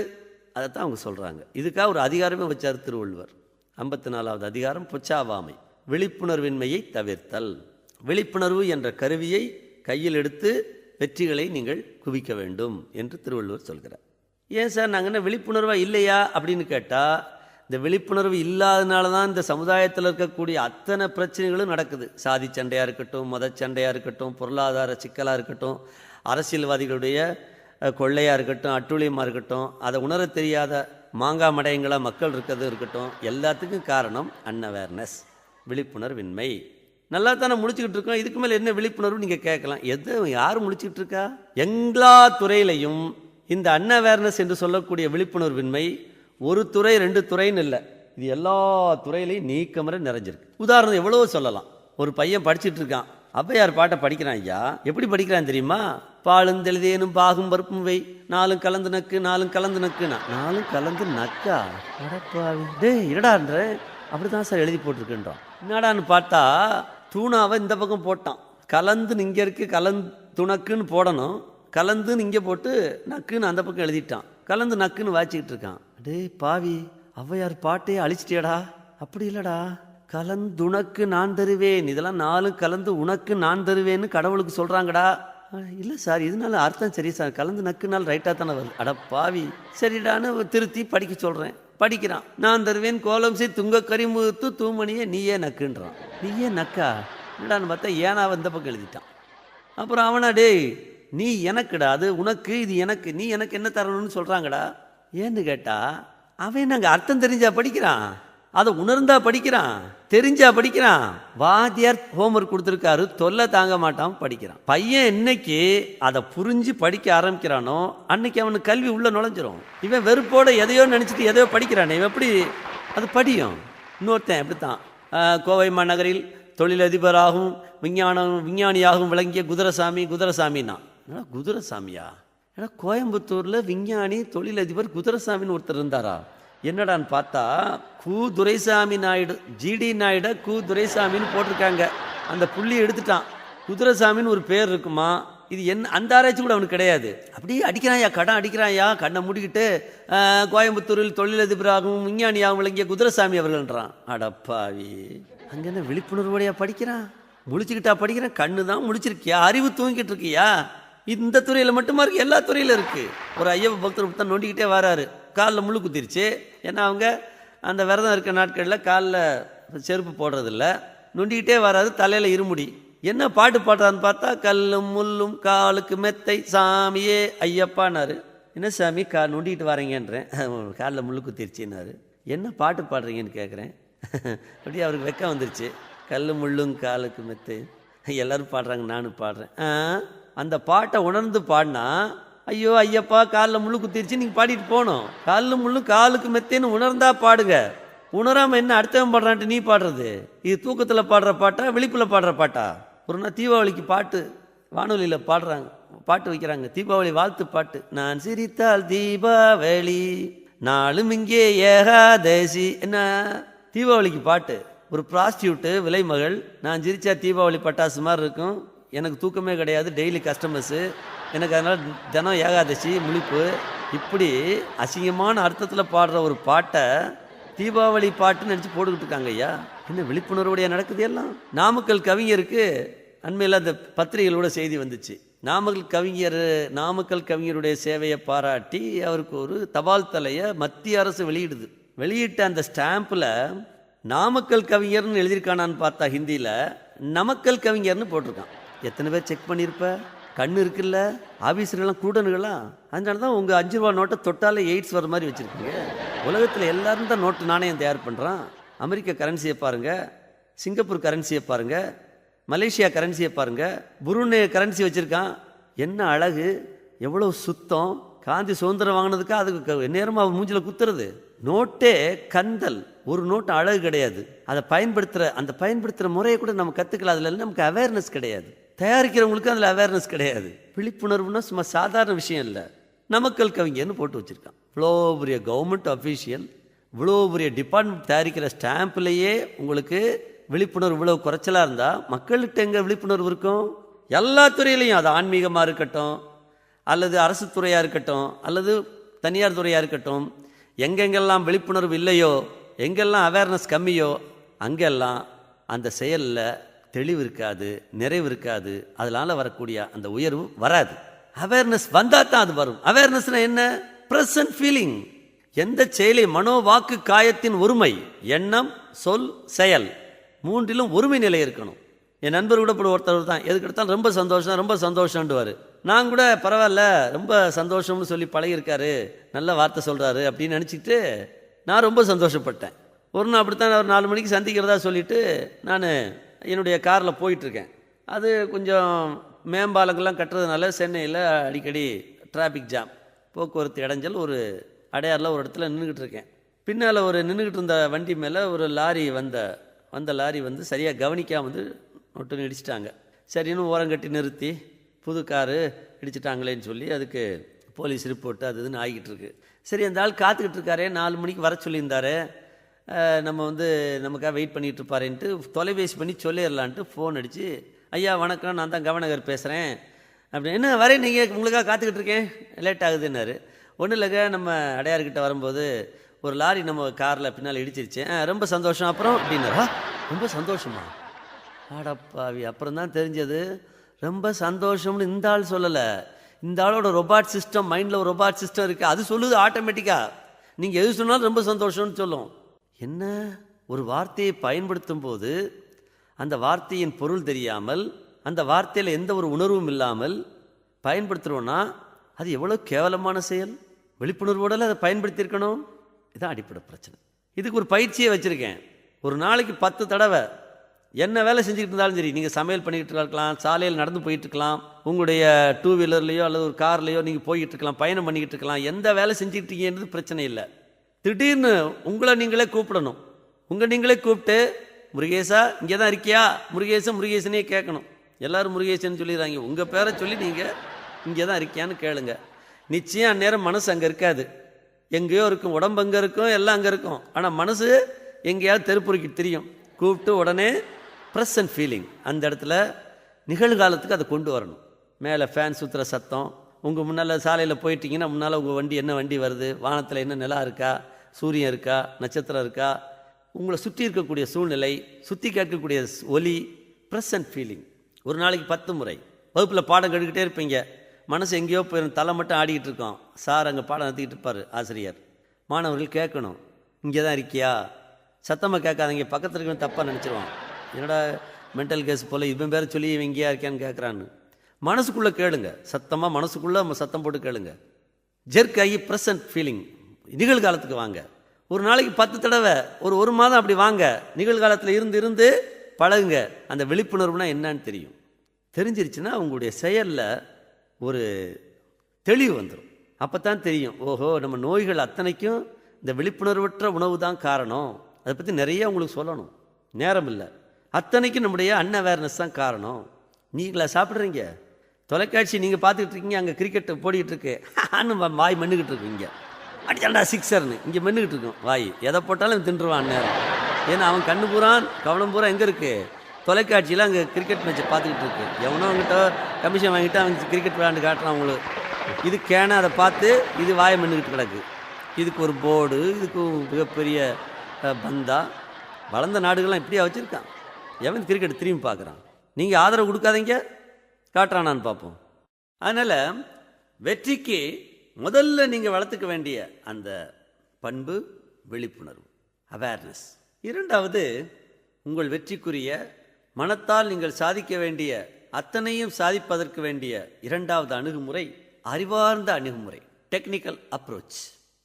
அதைத்தான் அவங்க சொல்கிறாங்க. இதுக்காக ஒரு அதிகாரமே வச்சார் திருவள்ளுவர். 54வது அதிகாரம் பொச்சாவாமை, விழிப்புணர்வின்மையை தவிர்த்தல். விழிப்புணர்வு என்ற கருவியை கையில் எடுத்து வெற்றிகளை நீங்கள் குவிக்க வேண்டும் என்று திருவள்ளுவர் சொல்கிறார். ஏன் சார் நாங்கள் என்ன விழிப்புணர்வாக இல்லையா அப்படின்னு கேட்டால், இந்த விழிப்புணர்வு இல்லாதனால தான் இந்த சமுதாயத்தில் இருக்கக்கூடிய அத்தனை பிரச்சனைகளும் நடக்குது. சாதி சண்டையாக இருக்கட்டும், மத சண்டையாக இருக்கட்டும், பொருளாதார சிக்கலாக இருக்கட்டும், அரசியல்வாதிகளுடைய கொள்ளையாக இருக்கட்டும், அட்டூழியமாக இருக்கட்டும், அதை உணர தெரியாத மாங்காய் மடையங்களாக மக்கள் இருக்கிறது இருக்கட்டும், எல்லாத்துக்கும் காரணம் அன்அவேர்னஸ், விழிப்புணர்வின்மை. நல்லா தானே முடிச்சுக்கிட்டு இருக்கோம், இதுக்கு மேலே என்ன விழிப்புணர்வு நீங்கள் கேட்கலாம். யார் முடிச்சுக்கிட்டு இருக்கா? எல்லா துறையிலையும் இந்த அன்அவேர்னஸ் என்று சொல்லக்கூடிய விழிப்புணர்வின்மை ஒரு துறை 2 துறைன்னு இல்லை, இது எல்லா துறையிலையும் நீக்கமர நிறைஞ்சிருக்கு. உதாரணம் எவ்வளவோ சொல்லலாம். ஒரு பையன் படிச்சுட்டு இருக்கான், ஔவையார் பாட்டை படிக்கிறான். ஐயா எப்படி படிக்கிறான் தெரியுமா? பாலுந்தெழுதேனும் பாகும் பருப்பும் வை, 4 கலந்து நக்கு 4 கலந்து நக்குனா, 4 கலந்து நக்கா, டே என்னடான்ற, அப்படிதான் சார் எழுதி போட்டிருக்குன்றான். என்னடான்னு பார்த்தா தூணாவை இந்த பக்கம் போட்டான், கலந்துன்னு இங்கே இருக்கு, துணக்குன்னு போடணும், கலந்துன்னு இங்கே போட்டு நக்குன்னு அந்த பக்கம் எழுதிட்டான், கலந்து நக்குன்னு வாச்சிக்கிட்டு இருக்கான். டே பாவி, ஔவையார் பாட்டையே அழிச்சிட்டியடா. அப்படி இல்லடா, கலந்துனக்கு நான் தருவேன், இதெல்லாம் 4 கலந்து உனக்கு நான் தருவேன்னு கடவுளுக்கு சொல்கிறாங்கடா. இல்லை சார், இதனால அர்த்தம் சரி சார், கலந்து நக்குனால ரைட்டாக தானே வருது. அட பாவி, சரிடான்னு திருத்தி படிக்க சொல்கிறேன். படிக்கிறான், நான் தருவேன் கோலம் செய் துங்க கரிமுகத்து தூமணியே நீயே நக்குன்றான். நீயே நக்கா என்னடான்னு பார்த்தா ஏனாவை இந்த பக்கம் எழுதிட்டான். அப்புறம் அவனா, டேய் நீ எனக்குடா, அது உனக்கு, இது எனக்கு, நீ எனக்கு என்ன தரணும்னு சொல்கிறாங்கடா. ஏன்னு கேட்டால் அவன் நாங்கள் அர்த்தம் தெரிஞ்சா படிக்கிறான், அதை உணர்ந்தா படிக்கிறான், தெரிஞ்சா படிக்கிறான். வாத்தியார் ஹோம்ஒர்க் கொடுத்துருக்காரு, தொல்லை தாங்க மாட்டான் படிக்கிறான். பையன் என்னைக்கு அதை புரிஞ்சு படிக்க ஆரம்பிக்கிறானோ அன்னைக்கு அவனுக்கு கல்வி உள்ள நுழைஞ்சிரும். இவன் வெறுப்போட எதையோ நினச்சிட்டு எதையோ படிக்கிறானே, இவன் எப்படி அது படியும்? இன்னொருத்தன் எப்படித்தான் கோவை மாநகரில் தொழிலதிபராகவும் விஞ்ஞானியாகவும் விளங்கிய குதிரசாமின்னா, குதிரசாமியா? ஏன்னா கோயம்புத்தூரில் விஞ்ஞானி தொழிலதிபர் குதிரசாமின்னு ஒருத்தர் இருந்தாரா? என்னடான்னு பார்த்தா துரைசாமி நாயுடு, ஜிடி நாயுட துரைசாமின்னு போட்டிருக்காங்க. அந்த புள்ளியை எடுத்துட்டான். குதிரசாமின்னு ஒரு பேர் இருக்குமா? இது என்ன, அந்த ஆராய்ச்சி கூட அவனுக்கு கிடையாது. அப்படியே அடிக்கிறான்யா, கடன் அடிக்கிறான்யா, கண்ணை மூடிக்கிட்டு கோயம்புத்தூரில் தொழிலதிபராகவும் விஞ்ஞானியாகவும் விளங்கிய குதிரசாமி அவர்கள்ன்றான். அடப்பாவி, அங்கே என்ன விழிப்புணர்வோடையா படிக்கிறான்? முழிச்சுக்கிட்டா படிக்கிறேன்? கண்ணு தான் முழிச்சிருக்கியா? அறிவு தூங்கிட்டு இருக்கியா? இந்த துறையில் மட்டுமா இருக்கு, எல்லா துறையிலும் இருக்குது. ஒரு ஐயப்ப பக்தர் தான் நோண்டிக்கிட்டே வராரு, காலில் முள்ளு குத்திருச்சு. ஏன்னா அவங்க அந்த விரதம் இருக்க நாட்களில் காலில் செருப்பு போடுறதில்ல, நொண்டிக்கிட்டே வராது, தலையில் இருமுடி. என்ன பாட்டு பாடுறான்னு பார்த்தா, கல்லும் முள்ளும் காலுக்கு மெத்தை சாமியே ஐயப்பான்னாரு. என்ன சாமி நொண்டிக்கிட்டு வரீங்கன்றேன். காலில் முள்ளு குத்திருச்சுன்னாரு. என்ன பாட்டு பாடுறீங்கன்னு கேட்குறேன். அப்படியே அவருக்கு வெக்கம் வந்துருச்சு. கல் முள்ளும் காலுக்கு மெத்தை எல்லோரும் பாடுறாங்க, நானும் பாடுறேன். அந்த பாட்டை உணர்ந்து பாடினா, ஐயோ ஐயப்பா காலில் முள்ளு குத்திருச்சு நீங்கள் பாடிட்டு போகணும். காலில் முள்ளு காலுக்கு மெத்தேன்னு உணர்ந்தா பாடுங்க. உணராமல் என்ன அடுத்தவன் பாடுறான்ட்டு நீ பாடுறது? இது தூக்கத்தில் பாடுற பாட்டா, விழிப்பில் பாடுற பாட்டா? ஒரு நாள் தீபாவளிக்கு பாட்டு வானொலியில் பாடுறாங்க, பாட்டு வைக்கிறாங்க, தீபாவளி வாழ்த்து பாட்டு. நான் சிரித்தால் தீபாவளி, நாளும் இங்கே ஏகாதசி. என்ன தீபாவளிக்கு பாட்டு, ஒரு ப்ராஸ்டியூட்டு விலைமகள், நான் சிரிச்சா தீபாவளி பட்டாசு மாதிரி இருக்கும், எனக்கு தூக்கமே கிடையாது, டெய்லி கஸ்டமர்ஸு, எனக்கு அதனால் தினம் ஏகாதசி முழிப்பு, இப்படி அசிங்கமான அர்த்தத்தில் பாடுற ஒரு பாட்டை தீபாவளி பாட்டுன்னு நினச்சி போட்டுக்கிட்டு இருக்காங்க ஐயா. என்ன விழிப்புணர்வுடைய நடக்குது எல்லாம். நாமக்கல் கவிஞருக்கு அண்மையில் அந்த பத்திரிகைகளோட செய்தி வந்துச்சு. நாமக்கல் கவிஞருடைய சேவையை பாராட்டி அவருக்கு ஒரு தபால் தலையை மத்திய அரசு வெளியிட்ட அந்த ஸ்டாம்பில் நாமக்கல் கவிஞர்னு எழுதியிருக்கானான்னு பார்த்தா ஹிந்தியில் நமக்கல் கவிஞர்னு போட்டிருக்கான். எத்தனை பேர் செக் பண்ணியிருப்ப? கண்ணு இருக்குல்ல, ஆஃபீஸர்கள்லாம் கூடனுங்களா? அதனால தான் உங்கள் 5 ரூபா நோட்டை தொட்டாலே எய்ட்ஸ் வர மாதிரி வச்சுருக்கீங்க. உலகத்தில் எல்லாரும் தான் நோட்டு நாணயம் தயார் பண்ணுறான். அமெரிக்க கரன்சியை பாருங்கள், சிங்கப்பூர் கரன்சியை பாருங்கள், மலேசியா கரன்சியை பாருங்கள், புருனே கரன்சி வச்சுருக்கான். என்ன அழகு, எவ்வளோ சுத்தம். காந்தி சுதந்திரம் வாங்கினதுக்காக அதுக்கு நேரமாக அவர் மூஞ்சில் குத்துறது. நோட்டே கந்தல், ஒரு நோட்டு அழகு கிடையாது. அதை பயன்படுத்துகிற முறையை கூட நம்ம கற்றுக்கலாம். அதில் நமக்கு அவேர்னஸ் கிடையாது. தயாரிக்கிறவங்களுக்கு அதில் அவேர்னஸ் கிடையாது. விழிப்புணர்வுன்னா சும்மா சாதாரண விஷயம் இல்லை. நமக்கல் கவிஞர்னு போட்டு வச்சுருக்கான். இவ்வளோ பெரிய கவர்மெண்ட் அஃபீஷியல், இவ்வளோ பெரிய டிபார்ட்மெண்ட் தயாரிக்கிற ஸ்டாம்ப்லேயே உங்களுக்கு விழிப்புணர்வு இவ்வளோ குறைச்சலாக இருந்தால் மக்கள்கிட்ட எங்கே விழிப்புணர்வு இருக்கும்? எல்லா துறையிலையும், அது ஆன்மீகமாக இருக்கட்டும், அல்லது அரசு துறையாக இருக்கட்டும், அல்லது தனியார் துறையாக இருக்கட்டும், எங்கெங்கெல்லாம் விழிப்புணர்வு இல்லையோ, எங்கெல்லாம் அவேர்னஸ் கம்மியோ, அங்கெல்லாம் அந்த செயலில் தெளிவு இருக்காது, நிறைவு இருக்காது. அதனால் வரக்கூடிய அந்த உயர்வு வராது. அவேர்னஸ் வந்தால் தான் அது வரும். அவேர்னஸ்னால் என்ன? Present feeling. எந்த செயலை, மனோ வாக்கு காயத்தின் ஒருமை, எண்ணம் சொல் செயல் மூன்றிலும் ஒருமை நிலை இருக்கணும். என் நண்பர் கூட இப்படி ஒருத்தர் தான் எதுக்கு எடுத்தாலும் ரொம்ப சந்தோஷம்ன்டுவார். நான் கூட பரவாயில்ல ரொம்ப சந்தோஷம்னு சொல்லி பழகிருக்காரு, நல்ல வார்த்தை சொல்கிறாரு அப்படின்னு நினச்சிக்கிட்டு நான் ரொம்ப சந்தோஷப்பட்டேன். ஒரு நாள் அப்படித்தான் ஒரு 4 மணிக்கு சந்திக்கிறதா சொல்லிவிட்டு நான் என்னுடைய காரில் போயிட்டுருக்கேன். அது கொஞ்சம் மேம்பாலங்கள்லாம் கட்டுறதுனால சென்னையில் அடிக்கடி டிராஃபிக் ஜாம், போக்குவரத்து இடைஞ்சல். ஒரு அடையாறில் ஒரு இடத்துல நின்றுக்கிட்டு இருக்கேன். பின்னால் நின்றுக்கிட்டு இருந்த வண்டி மேலே ஒரு லாரி வந்த லாரி சரியாக கவனிக்காமல் நொட்டுன்னு இடிச்சிட்டாங்க. சரின்னு ஓரங்கட்டி நிறுத்தி புது காரு இடிச்சிட்டாங்களேன்னு சொல்லி அதுக்கு போலீஸ் ரிப்போர்ட்டு அது இதுன்னு ஆகிக்கிட்டு இருக்கு. சரி, அந்த ஆள் காத்துக்கிட்டு இருக்காரே, 4 மணிக்கு வர சொல்லியிருந்தாரு, நம்ம நமக்காக வெயிட் பண்ணிகிட்டு இருப்பாருன்ட்டு தொலைபேசி பண்ணி சொல்லிடலான்ட்டு ஃபோன் அடித்து, ஐயா வணக்கம், நான் தான் கவர்னர் பேசுகிறேன் அப்படின்னு. என்ன வரேன், நீங்கள் உங்களுக்காக காத்துக்கிட்டு இருக்கேன், லேட் ஆகுதுன்னாரு. ஒன்றும் இல்லைங்க, நம்ம அடையாறுக்கிட்ட வரும்போது ஒரு லாரி நம்ம காரில் பின்னால் இடிச்சிருச்சு, ரொம்ப சந்தோஷம் அப்புறம் அப்படின்னாரா. ரொம்ப சந்தோஷமா? ஆடப்பாவி, அப்புறம் தான் தெரிஞ்சது ரொம்ப சந்தோஷம்னு இந்த ஆள் சொல்லலை. இந்த ஆளோட ரொபாட் சிஸ்டம், மைண்டில் ஒரு ரொபாட் சிஸ்டம் இருக்குது, அது சொல்லுது ஆட்டோமேட்டிக்காக. நீங்கள் எது சொன்னாலும் ரொம்ப சந்தோஷம்னு சொல்லும். என்ன, ஒரு வார்த்தையை பயன்படுத்தும் போது அந்த வார்த்தையின் பொருள் தெரியாமல், அந்த வார்த்தையில் எந்த ஒரு உணர்வும் இல்லாமல் பயன்படுத்துகிறோன்னா அது எவ்வளோ கேவலமான செயல். விழிப்புணர்வோடு அதை பயன்படுத்தியிருக்கணும். இதுதான் அடிப்படை பிரச்சனை. இதுக்கு ஒரு பயிற்சியை வச்சுருக்கேன். ஒரு நாளைக்கு 10 தடவை என்ன வேலை செஞ்சுக்கிட்டு இருந்தாலும் சரி, நீங்கள் சமையல் பண்ணிக்கிட்டு இருக்கலாம், சாலையில் நடந்து போயிட்டு இருக்கலாம், உங்களுடைய 2 வீலர்லேயோ அல்லது ஒரு கார்லேயோ நீங்கள் போய்கிட்டு இருக்கலாம், பயணம் பண்ணிக்கிட்டு இருக்கலாம், எந்த வேலை செஞ்சுக்கிட்டு இருக்கீங்கன்றது பிரச்சனை இல்லை. திடீர்னு உங்களை நீங்களே கூப்பிடணும். நீங்களே கூப்பிட்டு, முருகேசா இங்கே தான் இருக்கியா, முருகேசனே கேட்கணும். எல்லோரும் முருகேசன் சொல்லிடுறாங்க. உங்கள் பேரை சொல்லி நீங்கள் இங்கே தான் இருக்கியான்னு கேளுங்க. நிச்சயம் அந்நேரம் மனசு அங்கே இருக்காது, எங்கேயோ இருக்கும், உடம்பு அங்கே இருக்கும், எல்லாம் அங்கே இருக்கும். ஆனால் மனசு எங்கேயாவது தெருப்புறிக்கிட்டு தெரியும். கூப்பிட்டு உடனே ப்ரெசன்ட் ஃபீலிங் அந்த இடத்துல நிகழ்காலத்துக்கு அதை கொண்டு வரணும். மேலே ஃபேன் சுற்றுற சத்தம், உங்கள் முன்னால் சாலையில் போயிட்டீங்கன்னா முன்னால் உங்கள் வண்டி என்ன வண்டி வருது, வானத்தில் என்ன நிலா இருக்கா, சூரியன் இருக்கா, நட்சத்திரம் இருக்கா, உங்களை சுற்றி இருக்கக்கூடிய சூழ்நிலை, சுற்றி கேட்கக்கூடிய ஒலி, ப்ரெசன்ட் ஃபீலிங். ஒரு நாளைக்கு 10 முறை. வகுப்பில் பாடம் கெடுக்கிட்டே இருப்பீங்க, மனசு எங்கேயோ போயிடும், தலை மட்டும் ஆடிக்கிட்டு இருக்கோம். சார் அங்கே பாடம் நடத்திக்கிட்டு இருப்பார், ஆசிரியர். மாணவர்கள் கேட்கணும், இங்கே தான் இருக்கியா, சத்தமாக கேட்காதீங்க, பக்கத்தில் இருக்கணும் தப்பாக நினச்சிருவான். என்னடா மென்டல் கேஸ் போல் இவன் பேரை சொல்லி இவன் இங்கேயா இருக்கான்னு கேட்குறான்னு. மனசுக்குள்ளே கேளுங்க, சத்தமாக மனசுக்குள்ளே சத்தம் போட்டு கேளுங்க. ஜெர்க் ஆகி ப்ரெசன்ட் ஃபீலிங், நிகழ்காலத்துக்கு வாங்க. ஒரு நாளைக்கு 10 தடவை, ஒரு மாதம் அப்படி வாங்க. நிகழ்காலத்தில் இருந்து பழகுங்க. அந்த விழிப்புணர்வுனா என்னன்னு தெரியும். தெரிஞ்சிருச்சுன்னா உங்களுடைய செயலில் ஒரு தெளிவு வந்துடும். அப்போ தான் தெரியும், ஓஹோ நம்ம நோய்கள் அத்தனைக்கும் இந்த விழிப்புணர்வற்ற உணவு தான் காரணம். அதை பற்றி நிறைய உங்களுக்கு சொல்லணும், நேரம் இல்லை. அத்தனைக்கும் நம்முடைய அன்அவேர்னஸ் தான் காரணம். நீங்களா சாப்பிட்றீங்க, தொலைக்காட்சி நீங்கள் பார்த்துக்கிட்டு இருக்கீங்க, அங்கே கிரிக்கெட் போடிக்கிட்டு இருக்கு, வாய் மண்ணுக்கிட்டு இருக்கு, இங்கே அடிச்சாண்டா 6 இங்கே மென்னுக்கிட்டு இருக்கும் வாய், எதை போட்டாலும் தின்றுவான் நேரம். ஏன்னா அவன் கண்ணு பூரான் கவனம் பூரா எங்கே இருக்குது, தொலைக்காட்சியில் அங்கே கிரிக்கெட் மேட்ச்சை பார்த்துக்கிட்டு இருக்கு. எவனோ அவங்ககிட்ட கமிஷன் வாங்கிட்டு அவன் கிரிக்கெட் விளையாண்டு காட்டுறான் அவங்களுக்கு. இது கேன அதை பார்த்து இது வாயை மண்ணுக்கிட்டு கிடக்கு. இதுக்கு ஒரு போர்டு, இதுக்கு மிகப்பெரிய பந்தா. வளர்ந்த நாடுகள்லாம் இப்படியா வச்சுருக்கான். எவன் கிரிக்கெட் திரும்பி பார்க்குறான். நீங்கள் ஆதரவு கொடுக்காதீங்க, காட்டுறானான்னு பார்ப்போம். அதனால் வெற்றிக்கு முதல்ல நீங்கள் வளர்த்துக்க வேண்டிய அந்த பண்பு விழிப்புணர்வு, அவேர்னஸ். இரண்டாவது, உங்கள் வெற்றிக்குரிய மனத்தால் நீங்கள் சாதிக்க வேண்டிய அத்தனையும் சாதிப்பதற்கு வேண்டிய இரண்டாவது அணுகுமுறை அறிவார்ந்த அணுகுமுறை, டெக்னிக்கல் அப்ரோச்.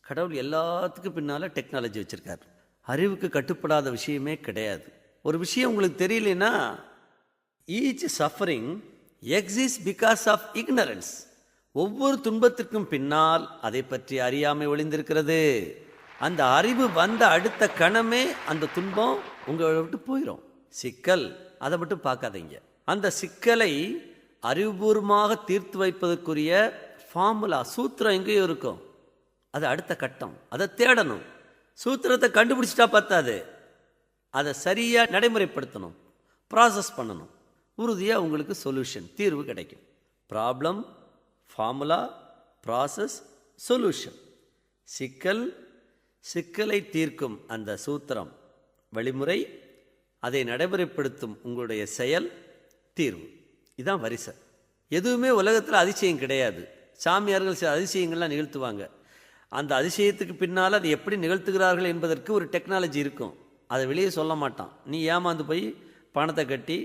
கடவுள் எல்லாத்துக்கும் பின்னால் டெக்னாலஜி வச்சுருக்கார். அறிவுக்கு கட்டுப்படாத விஷயமே கிடையாது. ஒரு விஷயம் உங்களுக்கு தெரியலனா, each suffering exist because of ignorance. ஒவ்வொரு துன்பத்திற்கும் பின்னால் அதை பற்றி அறியாமை ஒளிந்திருக்கிறது. அந்த அறிவு வந்த அடுத்த கணமே அந்த துன்பம் உங்களை விட்டு போயிடும். சிக்கல், அதை மட்டும் பார்க்காதீங்க. அந்த சிக்கலை அறிவுபூர்வமாக தீர்த்து வைப்பதற்குரிய ஃபார்முலா, சூத்திரம் எங்கேயோ இருக்கும். அது அடுத்த கட்டம், அதை தேடணும். சூத்திரத்தை கண்டுபிடிச்சிட்டா பத்தாது, அதை சரியாக நடைமுறைப்படுத்தணும், ப்ராசஸ் பண்ணணும். உறுதியாக உங்களுக்கு சொல்யூஷன், தீர்வு கிடைக்கும். Problem, formula, process, solution. சிக்கல், சிக்கலை தீர்க்கும் அந்த சூத்திரம், வழிமுறை, அதை நடைமுறைப்படுத்தும் உங்களுடைய செயல், தீர்வு. இதுதான் வரிசை. எதுவுமே உலகத்தில் அதிசயம் கிடையாது. சாமியார்கள் சில அதிசயங்கள்லாம் நிகழ்த்துவாங்க. அந்த அதிசயத்துக்கு பின்னால் அதை எப்படி நிகழ்த்துகிறார்கள் என்பதற்கு ஒரு டெக்னாலஜி இருக்கும். அதை வெளியே சொல்ல மாட்டான். நீ ஏமாந்து போய் பணத்தை கட்டி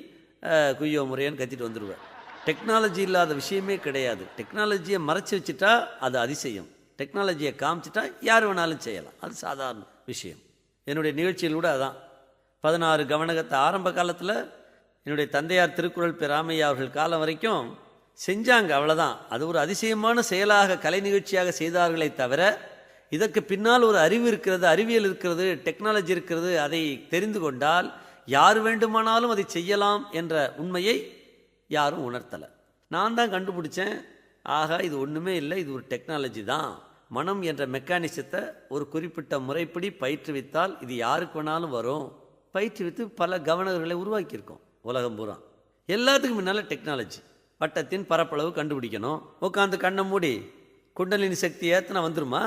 குய்யோ முறையான்னு கத்திட்டு வந்துடுவேன். டெக்னாலஜி இல்லாத விஷயமே கிடையாது. டெக்னாலஜியை மறைச்சி வச்சுட்டா அது அதிசயம், டெக்னாலஜியை காமிச்சிட்டா யார் வேணாலும் செய்யலாம், அது சாதாரண விஷயம். என்னுடைய நிகழ்ச்சியில் கூட அதான். 16 கவனகத்தை ஆரம்ப காலத்தில் என்னுடைய தந்தையார் திருக்குறள் ராமையா அவர்கள் காலம் வரைக்கும் செஞ்சாங்க, அவ்வளோதான். அது ஒரு அதிசயமான செயலாக கலை நிகழ்ச்சியாக செய்தார்களே தவிர, இதற்கு பின்னால் ஒரு அறிவு இருக்கிறது, அறிவியல் இருக்கிறது, டெக்னாலஜி இருக்கிறது, அதை தெரிந்து கொண்டால் யார் வேண்டுமானாலும் அதை செய்யலாம் என்ற உண்மையை யாரும் உணர்த்தலை. நான் தான் கண்டுபிடிச்சேன், ஆகா இது ஒன்றுமே இல்லை, இது ஒரு டெக்னாலஜி தான். மனம் என்ற மெக்கானிசத்தை ஒரு குறிப்பிட்ட முறைப்படி பயிற்றுவித்தால் இது யாருக்கு வேணாலும் வரும். பயிற்றுவித்து பல கவர்னர்களை உருவாக்கியிருக்கோம் உலகம் பூரா. எல்லாத்துக்கும் முன்னால் டெக்னாலஜி. வட்டத்தின் பரப்பளவு கண்டுபிடிக்கணும். உட்காந்து கண்ணை மூடி குண்டலினி சக்தி ஏற்றினா வந்துருமா?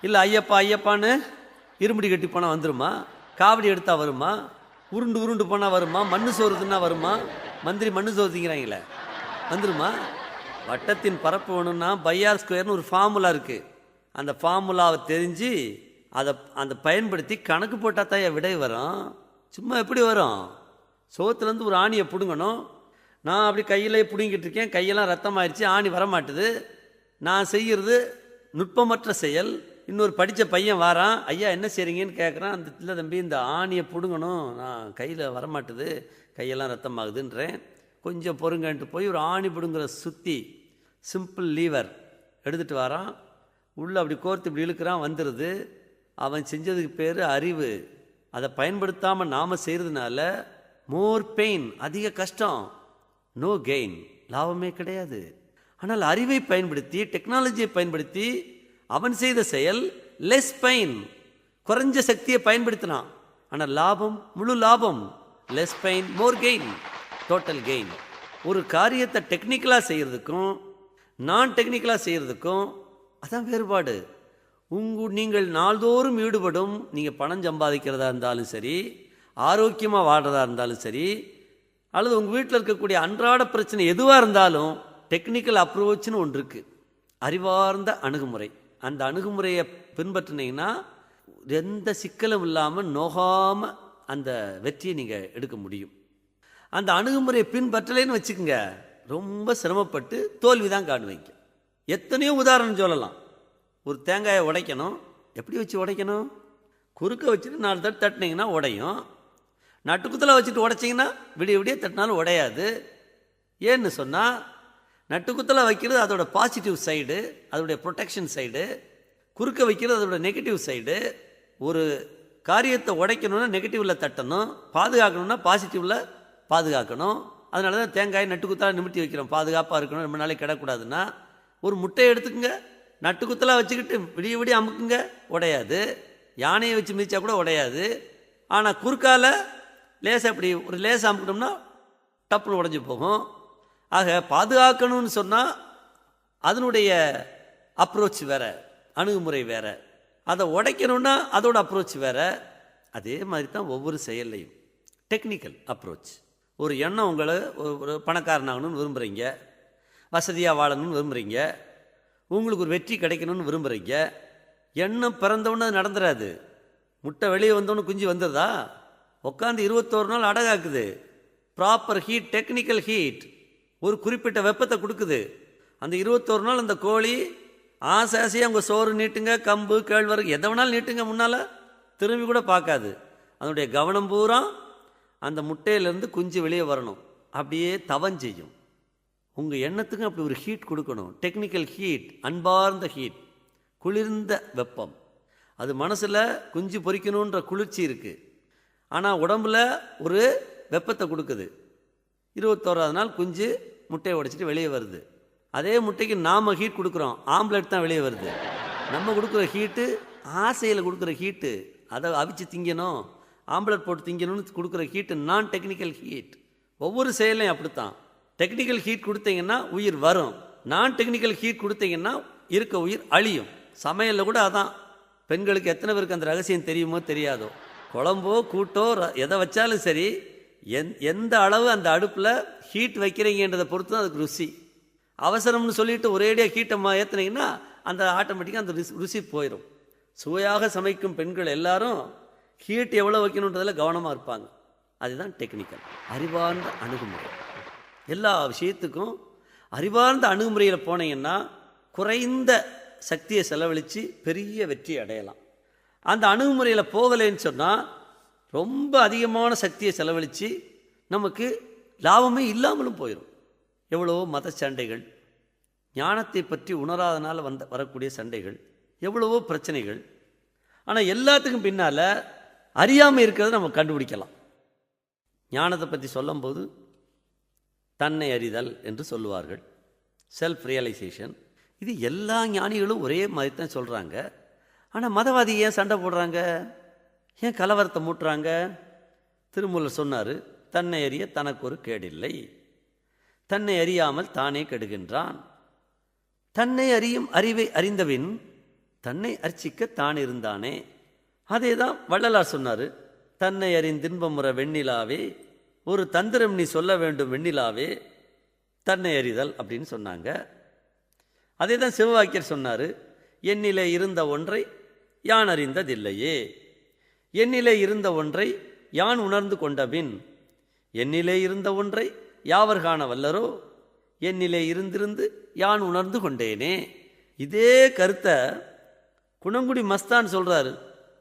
இல்லை ஐயப்பா ஐயப்பான்னு இருமுடி கட்டி போனால் வந்துருமா? காவடி எடுத்தால் வருமா? உருண்டு உருண்டு போனால் வருமா? மண்ணு சோறுதுன்னா வருமா? மந்திரி மண்ணு சோறு திங்கிறாங்களே, வந்துருமா? வட்டத்தின் பரப்பு வேணும்னா பையார் ஸ்கொயர்னு ஒரு ஃபார்முலா இருக்குது. அந்த ஃபார்முலாவை தெரிஞ்சு அதை பயன்படுத்தி கணக்கு போட்டால் தான் விடை வரும். சும்மா எப்படி வரும்? சோத்துலேருந்து ஒரு ஆணியை பிடுங்கணும். நான் அப்படி கையிலே பிடுங்கிட்டு இருக்கேன், கையெல்லாம் ரத்தமாகிடுச்சு, ஆணி வரமாட்டுது. நான் செய்கிறது நுட்பமற்ற செயல். இன்னொரு படித்த பையன் வாரான், ஐயா என்ன செய்கிறீங்கன்னு கேட்குறான். அந்த இல்லை தம்பி, இந்த ஆணியை பிடுங்கணும், நான் கையில் வரமாட்டுது, கையெல்லாம் ரத்தமாகுதுன்றேன். கொஞ்சம் பொறுங்கன்ட்டு போய் ஒரு ஆணி பிடுங்குற சுற்றி சிம்பிள் லீவர் எடுத்துகிட்டு வரான். உள்ளே அப்படி கோர்த்து இப்படி இழுக்கிறான், வந்துடுது. அவன் செஞ்சதுக்கு பேர் அறிவு. அதை பயன்படுத்தாமல் நாம் செய்கிறதுனால மோர் பெயின், அதிக கஷ்டம், நோ கெயின், லாபமே கிடையாது. ஆனால் அறிவை பயன்படுத்தி டெக்னாலஜியை பயன்படுத்தி அவன் செய்த செயல் லெஸ் பெயின், குறைஞ்ச சக்தியை பயன்படுத்தினான். ஆனால் லாபம், முழு லாபம். லெஸ் பெயின், மோர் கெயின், டோட்டல் கெயின். ஒரு காரியத்தை டெக்னிக்கலாக செய்கிறதுக்கும் நான் டெக்னிக்கலாக செய்கிறதுக்கும் அதான் வேறுபாடு. நீங்கள் நாள்தோறும் ஈடுபடும், நீங்கள் பணம் சம்பாதிக்கிறதா இருந்தாலும் சரி, ஆரோக்கியமாக வாழ்கிறதா இருந்தாலும் சரி, அல்லது உங்கள் வீட்டில் இருக்கக்கூடிய அன்றாட பிரச்சனை எதுவாக இருந்தாலும் டெக்னிக்கல் அப்ரோச்னு ஒன்று இருக்குது, அறிவார்ந்த அணுகுமுறை. அந்த அணுகுமுறையை பின்பற்றினீங்கன்னா எந்த சிக்கலும் இல்லாமல் நோகாமல் அந்த வெற்றியை நீங்கள் எடுக்க முடியும். அந்த அணுகுமுறையை பின்பற்றலைன்னு வச்சுக்கோங்க, ரொம்ப சிரமப்பட்டு தோல்வி தான் காணுவீங்க. எத்தனையோ உதாரணம் சொல்லலாம். ஒரு தேங்காயை உடைக்கணும், எப்படி வச்சு உடைக்கணும்? குறுக்க வச்சுட்டு 4 தட்டு தட்டினீங்கன்னா உடையும். நட்டுக்குத்தில் வச்சுட்டு உடைச்சிங்கன்னா விடிய விடிய தட்டினாலும் உடையாது. ஏன்னு சொன்னால், நட்டுக்குத்தில் வைக்கிறது அதோட பாசிட்டிவ் சைடு, அதோடைய ப்ரொடெக்ஷன் சைடு. குறுக்க வைக்கிறது அதோட நெகட்டிவ் சைடு. ஒரு காரியத்தை உடைக்கணும்னா நெகட்டிவில் தட்டணும், பாதுகாக்கணும்னா பாசிட்டிவில் பாதுகாக்கணும். அதனால தான் தேங்காயை நட்டுக்குத்தாக நிமிட்டி வைக்கிறோம், பாதுகாப்பாக இருக்கணும், ரொம்ப நாளைக்கு கிடக்கூடாதுன்னா. ஒரு முட்டையை எடுத்துக்கங்க, நட்டுக்குத்தலாக வச்சுக்கிட்டு விடிய விடிய அமுக்குங்க, உடையாது. யானையை வச்சு மிதிச்சா கூட உடையாது. ஆனால் குறுக்கால லேசாக அப்படி ஒரு லேசாக அமுக்கிட்டோம்னா டப்புன்னு உடஞ்சி போகும். ஆக பாதுகாக்கணும்னு சொன்னால் அதனுடைய அப்ரோச் வேறு, அணுகுமுறை வேறு. அதை உடைக்கணும்னா அதோட அப்ரோச் வேறு. அதே மாதிரி தான் ஒவ்வொரு செயல்லையும் டெக்னிக்கல் அப்ரோச். ஒரு எண்ணம் உங்களை ஒரு பணக்காரனாகணும்னு விரும்புகிறீங்க, வசதியாக வாழணும்னு விரும்புகிறீங்க, உங்களுக்கு ஒரு வெற்றி கிடைக்கணும்னு விரும்புகிறீங்க. எண்ணம் பிறந்தவொன்னே அது நடந்துடாது. முட்டை வெளியே வந்தோன்னு குஞ்சு வந்துடுதா? உட்காந்து 21 நாள் அடகாக்குது. ப்ராப்பர் ஹீட், டெக்னிக்கல் ஹீட், ஒரு குறிப்பிட்ட வெப்பத்தை கொடுக்குது. அந்த 21 நாள் அந்த கோழி ஆசாசியாக அவங்க சோறு நீட்டுங்க, கம்பு கேழ்வரகு எதை வேணாலும் நீட்டுங்க, முன்னால் திரும்பி கூட பார்க்காது. அதனுடைய கவனம் பூரா அந்த முட்டையிலேருந்து குஞ்சு வெளியே வரணும். அப்படியே தவம் செய்யும். உங்கள் எண்ணத்துக்கு அப்படி ஒரு ஹீட் கொடுக்கணும். டெக்னிக்கல் ஹீட், அன்பார்ந்த ஹீட், குளிர்ந்த வெப்பம். அது மனசில் குஞ்சு பொரிக்கணுன்ற குளிர்ச்சி இருக்குது. ஆனால் உடம்புல ஒரு வெப்பத்தை கொடுக்குது. 21ஆவது நாள் குஞ்சு முட்டையை உடைச்சிட்டு வெளியே வருது. அதே முட்டைக்கு நாம் ஹீட் கொடுக்குறோம், ஆம்லெட் தான் வெளியே வருது. நம்ம கொடுக்குற ஹீட்டு ஆசையில் கொடுக்குற ஹீட்டு, அதை அவிச்சு திங்கணும், ஆம்லெட் போட்டு திங்கணும்னு கொடுக்குற ஹீட்டு நான் டெக்னிக்கல் ஹீட். ஒவ்வொரு செயலையும் அப்படித்தான். டெக்னிக்கல் ஹீட் கொடுத்தீங்கன்னா உயிர் வரும், நான் டெக்னிக்கல் ஹீட் கொடுத்தீங்கன்னா இருக்க உயிர் அழியும். சமையலில் கூட அதான். பெண்களுக்கு எத்தனை பேருக்கு அந்த ரகசியம் தெரியுமோ தெரியாதோ, குழம்போ கூட்டோ எதை வச்சாலும் சரி, எந்த அளவு அந்த அடுப்பில் ஹீட் வைக்கிறீங்கன்றதை பொறுத்து தான் அதுக்கு ருசி. அவசரம்னு சொல்லிட்டு ஒரேடியாக ஹீட்டை ஏற்றுனீங்கன்னா அந்த ஆட்டோமேட்டிக்காக அந்த ருசி போயிடும். சுவையாக சமைக்கும் பெண்கள் எல்லாரும் ஹீட் எவ்வளோ வைக்கணுன்றதில் கவனமாக இருப்பாங்க. அதுதான் டெக்னிக்கல், அறிவார்ந்த அணுகுமுறை. எல்லா விஷயத்துக்கும் அறிவார்ந்த அணுகுமுறையில் போனீங்கன்னா குறைந்த சக்தியை செலவழித்து பெரிய வெற்றி அடையலாம். அந்த அணுகுமுறையில் போகலைன்னு சொன்னால் ரொம்ப அதிகமான சக்தியை செலவழித்து நமக்கு லாபமே இல்லாமலும் போயிடும். எவ்வளவோ மத சண்டைகள், ஞானத்தை பற்றி உணராதனால வரக்கூடிய சண்டைகள், எவ்வளவோ பிரச்சனைகள். ஆனால் எல்லாத்துக்கும் பின்னால் அறியாமல் இருக்கிறத நம்ம கண்டுபிடிக்கலாம். ஞானத்தை பற்றி சொல்லும்போது தன்னை அறிதல் என்று சொல்லுவார்கள், செல்ஃப் ரியலைசேஷன். இது எல்லா ஞானிகளும் ஒரே மாதிரி தான் சொல்கிறாங்க. ஆனால் மதவாதி ஏன் சண்டை போடுறாங்க, ஏன் கலவரத்தை மூட்டுறாங்க? திருமூலர் சொன்னார், தன்னை அறிய தனக்கு ஒரு கேடில்லை, தன்னை அறியாமல் தானே கெடுகின்றான். தன்னை அறியும் அறிவை அறிந்தபின் தன்னை அர்ச்சிக்க தான் இருந்தானே. அதே தான் வள்ளலார் சொன்னார், தன்னை அறிந்தின்பமுற வெண்ணிலாவே, ஒரு தந்திரம் நீ சொல்ல வேண்டும் வெண்ணிலாவே, தன்னை அறிதல் அப்படின்னு சொன்னாங்க. அதே தான் சிவவாக்கியர் சொன்னார், என்னிலே இருந்த ஒன்றை யான் அறிந்ததில்லையே, என்னிலே இருந்த ஒன்றை யான் உணர்ந்து கொண்டபின் என்னிலே இருந்த ஒன்றை யாவர் காண வல்லரோ, என்னிலே இருந்திருந்து யான் உணர்ந்து கொண்டேனே. இதே கருத்தை குணங்குடி மஸ்தான் சொல்கிறாரு.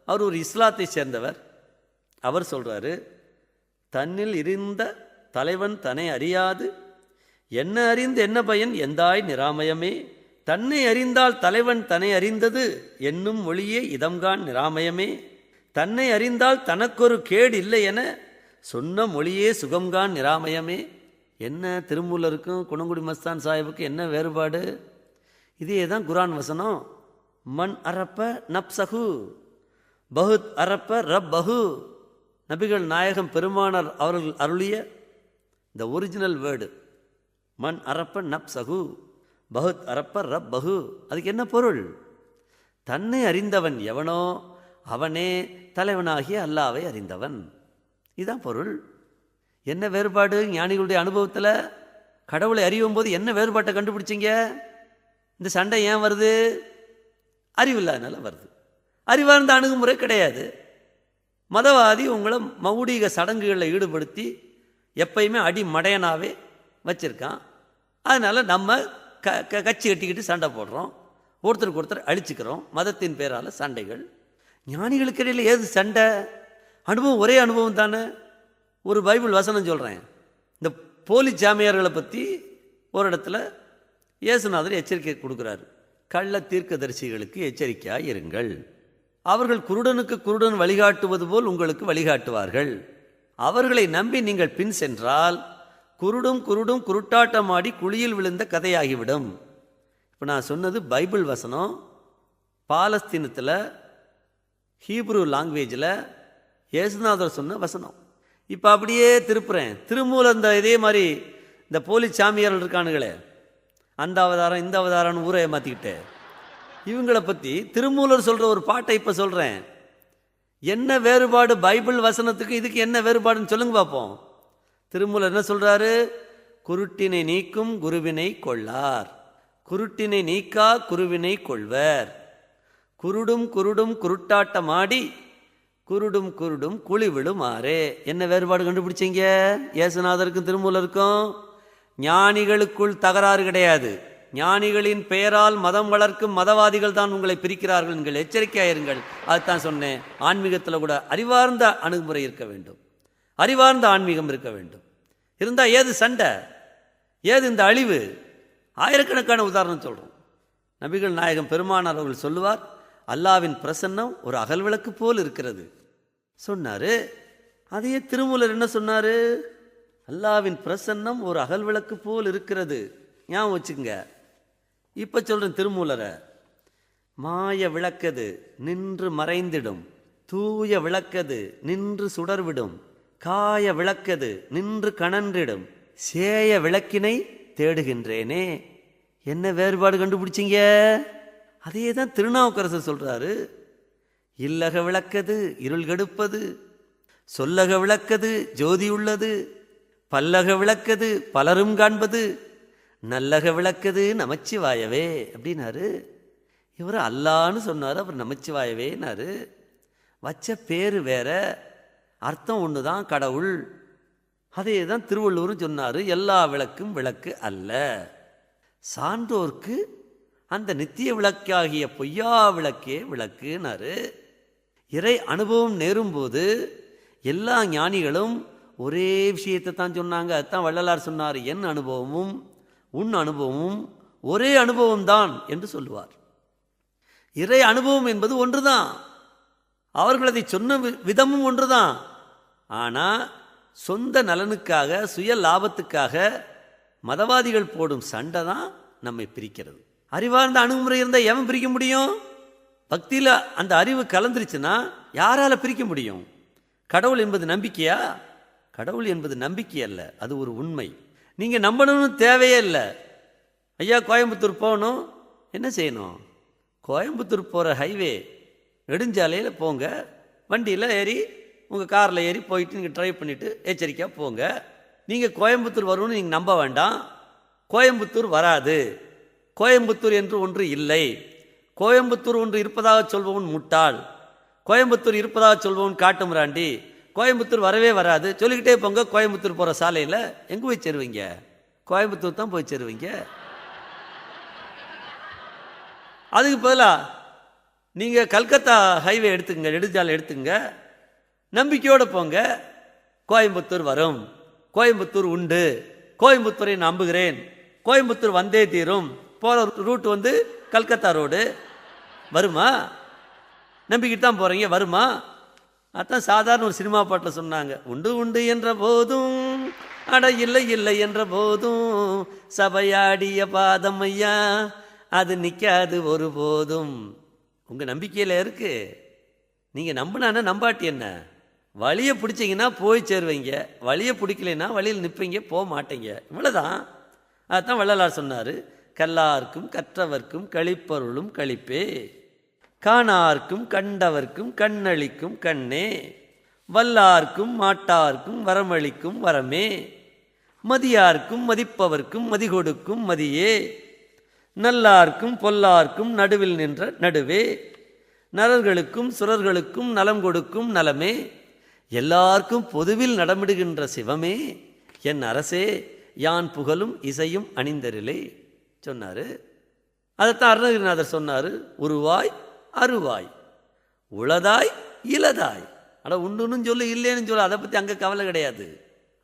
அவர் ஒரு இஸ்லாத்தை சேர்ந்தவர். அவர் சொல்கிறாரு, தன்னில் இருந்த தலைவன் தன்னை அறியாது, என்ன அறிந்து என்ன பயன் எந்தாய் நிராமயமே, தன்னை அறிந்தால் தலைவன் தன்னை அறிந்தது என்னும் மொழியே இதம்கான் நிராமயமே, தன்னை அறிந்தால் தனக்கொரு கேடு இல்லை என சொன்ன மொழியே சுகம்கான் நிராமயமே. என்ன திருமூலருக்கும் குணங்குடி மஸ்தான் சாஹிபுக்கும் என்ன வேறுபாடு? இதே தான் குரான் வசனம், மண் அரப்ப நப்சகு பகுத் அரப்ப ரப் பகு. நபிகள் நாயகம் பெருமானார் அவர்கள் அருளிய இந்த ஒரிஜினல் வேர்டு மண் அரப்ப நப்சகு பகுத் அரப்ப ரப் பகு. அதுக்கு என்ன பொருள்? தன்னை அறிந்தவன் எவனோ அவனே தலைவனாகிய அல்லாவை அறிந்தவன். இதுதான் பொருள். என்ன வேறுபாடு ஞானிகளுடைய அனுபவத்தில்? கடவுளை அறியும் போது என்ன வேறுபாட்டை கண்டுபிடிச்சிங்க? இந்த சண்டை ஏன் வருது? அறிவில்லாதனால வருது. அறிவார்ந்த அணுகுமுறை கிடையாது. மதவாதி உங்களை மௌடிக சடங்குகளில் ஈடுபடுத்தி எப்பயுமே அடிமடையனாகவே வச்சுருக்கான். அதனால் நம்ம கட்சி கட்டிக்கிட்டு சண்டை போடுறோம், ஒருத்தருக்கு ஒருத்தர் அழிச்சுக்கிறோம். மதத்தின் பேரால் சண்டைகள். ஞானிகளுக்கு இடையில் ஏது சண்டை? அனுபவம் ஒரே அனுபவம் தானே. ஒரு பைபிள் வசனம் சொல்கிறேன். இந்த போலி சாமியார்களை பற்றி ஒரு இடத்துல இயேசுநாதர் எச்சரிக்கை கொடுக்குறாரு. கள்ள தீர்க்கதரிசிகளுக்கு எச்சரிக்கையாக இருங்கள், அவர்கள் குருடனுக்கு குருடன் வழிகாட்டுவது போல் உங்களுக்கு வழிகாட்டுவார்கள். அவர்களை நம்பி நீங்கள் பின் சென்றால் குருடும் குருடும் குருட்டாட்டமாடி குழியில் விழுந்த கதையாகிவிடும். இப்போ நான் சொன்னது பைபிள் வசனம். பாலஸ்தீனத்தில் ஹீப்ரு லாங்குவேஜில் இயேசுநாதர் சொன்ன வசனம். இப்போ அப்படியே திருப்புறேன். திருமூல இந்த இதே மாதிரி இந்த போலி சாமியார்கள் இருக்கானுங்களே, அந்த அவதாரம் இந்த அவதாரம்னு ஊரை ஏமாற்றிக்கிட்டு, இவங்களை பற்றி திருமூலர் சொல்கிற ஒரு பாட்டை இப்போ சொல்கிறேன். என்ன வேறுபாடு பைபிள் வசனத்துக்கு இதுக்கு என்ன வேறுபாடுன்னு சொல்லுங்க பார்ப்போம். திருமூலர் என்ன சொல்கிறாரு? குருட்டினை நீக்கும் குருவினை கொள்ளார், குருட்டினை நீக்கா குருவினை கொள்வர், குருடும் குருடும் குருட்டாட்டமாடி குருடும் குருடும் குழி விழுமாறே. என்ன வேறுபாடு கண்டுபிடிச்சிங்க இயேசுநாதருக்கும் திருமூலருக்கும்? ஞானிகளுக்குள் தகராறு கிடையாது. ஞானிகளின் பெயரால் மதம் வளர்க்கும் மதவாதிகள் தான் உங்களை பிரிக்கிறார்கள். நீங்கள் எச்சரிக்கையாயிருங்கள். அதுதான் சொன்னேன். ஆன்மீகத்தில் கூட அறிவார்ந்த அணுகுமுறை இருக்க வேண்டும், அறிவார்ந்த ஆன்மீகம் இருக்க வேண்டும். இருந்தால் ஏது சண்டை, ஏது இந்த அழிவு? ஆயிரக்கணக்கான உதாரணம் சொல்கிறோம். நபிகள் நாயகம் பெருமானார் அவர்கள் சொல்லுவார், அல்லாவின் பிரசன்னம் ஒரு அகல் விளக்கு போல் இருக்கிறது சொன்னார். அதையே திருமூலர் என்ன சொன்னார்? அல்லாவின் பிரசன்னம் ஒரு அகல் விளக்கு போல் இருக்கிறது. ஞாபகம் வச்சுக்கங்க. இப்போ சொல்கிறேன் திருமூலரை. மாய விளக்கது நின்று மறைந்திடும், தூய விளக்கது நின்று சுடர்விடும், காய விளக்கது நின்று கணன்றிடும், சேய விளக்கினை தேடுகின்றேனே. என்ன வேறுபாடு கண்டுபிடிச்சிங்க? அதே தான் திருநாவுக்கரசர் சொல்றாரு. இல்லக விளக்கது இருள் கெடுப்பது, சொல்லக விளக்கது ஜோதி உள்ளது, பல்லக விளக்கது பலரும் காண்பது, நல்லக விளக்கது நமச்சிவாயவே அப்படின்னாரு. இவர் அல்லான்னு சொன்னார், அவர் நமச்சிவாயவேனாரு. வச்ச பேரு வேற, அர்த்தம் ஒன்று தான், கடவுள். அதே தான் திருவள்ளுவரும் சொன்னார், எல்லா விளக்கும் விளக்கு அல்ல. சான்றோர்க்கு அந்த நித்திய விளக்காகிய பொய்யா விளக்கே விளக்குனாரு. இறை அனுபவம் நேரும்போது எல்லா ஞானிகளும் ஒரே விஷயத்தை தான் சொன்னாங்க. அதுதான் வள்ளலார் சொன்னார், என் அனுபவமும் உன் அனுபவமும் ஒரே அனுபவம் தான் என்று சொல்லுவார். இறை அனுபவம் என்பது ஒன்றுதான், அவர்கள் அதை சொன்ன விதமும் ஒன்றுதான். ஆனால் சொந்த நலனுக்காக சுய லாபத்துக்காக மதவாதிகள் போடும் சண்டை தான் நம்மை பிரிக்கிறது. அறிவார்ந்த அணுகுமுறை இருந்தால் எவன் பிரிக்க முடியும்? பக்தியில் அந்த அறிவு கலந்துருச்சுன்னா யாரால பிரிக்க முடியும்? கடவுள் என்பது நம்பிக்கையா? கடவுள் என்பது நம்பிக்கை அல்ல, அது ஒரு உண்மை. நீங்கள் நம்பணும்னு தேவையே இல்லை. ஐயா கோயம்புத்தூர் போகணும், என்ன செய்யணும்? கோயம்புத்தூர் போகிற ஹைவே நெடுஞ்சாலையில் போங்க, வண்டியில் ஏறி உங்கள் காரில் ஏறி போயிட்டு நீங்கள் ட்ரைவ் பண்ணிவிட்டு எச்சரிக்கையாக போங்க. நீங்கள் கோயம்புத்தூர் வரும்னு நீங்கள் நம்ப வேண்டாம். கோயம்புத்தூர் வராது. கோயம்புத்தூர் என்று ஒன்று இல்லை. கோயம்புத்தூர் ஒன்று இருப்பதாக சொல்பவன் முட்டாள், கோயம்புத்தூர் இருப்பதாக சொல்பவன் காட்டு மிராண்டி. கோயம்புத்தூர் வரவே வராது. சொல்லிக்கிட்டே போங்க. கோயம்புத்தூர் போகிற சாலையில் எங்கே போய் சேருவீங்க? கோயம்புத்தூர் தான் போய் சேருவீங்க. அதுக்கு பதிலாக நீங்கள் கல்கத்தா ஹைவே எடுத்துங்க, நெடுஞ்சாலை எடுத்துங்க, நம்பிக்கையோடு போங்க. கோயம்புத்தூர் வரும், கோயம்புத்தூர் உண்டு, கோயம்புத்தூரை நம்புகிறேன், கோயம்புத்தூர் வந்தே தீரும். போகிற ரூட் வந்து கல்கத்தா ரோடு. வருமா? நம்பிக்கிட்டு தான் போகிறீங்க, வருமா? அதான் சாதாரண ஒரு சினிமா பாட்டில் சொன்னாங்க, உண்டு உண்டு என்ற போதும் அட இல்லை இல்லை என்ற போதும் சபையாடிய பாதம் ஐயா அது நிற்காது ஒரு போதும். உங்கள் நம்பிக்கையில் இருக்கு. நீங்கள் நம்பினா நம்பாட்டி என்ன? வழியை பிடிச்சிங்கன்னா போய் சேருவீங்க, வழியை பிடிக்கலைன்னா வழியில் நிற்பீங்க, போக மாட்டீங்க. இவ்வளோதான். அதுதான் வள்ளலார் சொன்னார், கல்லார்க்கும் கற்றவர்க்கும் களிப்பொருளும் களிப்பே, காணார்க்கும் கண்டவர்க்கும் கண்ணளிக்கும் கண்ணே, வல்லார்க்கும் மாட்டார்க்கும் வரமளிக்கும் வரமே, மதியார்க்கும் மதிப்பவர்க்கும் மதி கொடுக்கும் மதியே, நல்லார்க்கும் பொல்லார்க்கும் நடுவில் நின்ற நடுவே, நரர்களுக்கும் சுரர்களுக்கும் நலம் கொடுக்கும் நலமே, எல்லாருக்கும் பொதுவில் நடமிடுகின்ற சிவமே, என் அரசே யான் புகழும் இசையும் அணிந்தரிலே சொன்னார். அதைத்தான் அருணகிரிநாதர் சொன்னார், உருவாய் அருவாய் உளதாய் இலதாய். ஆனால் உண்டுன்னு சொல்லு, இல்லைன்னு சொல்லு, அதை பற்றி அங்கே கவலை கிடையாது.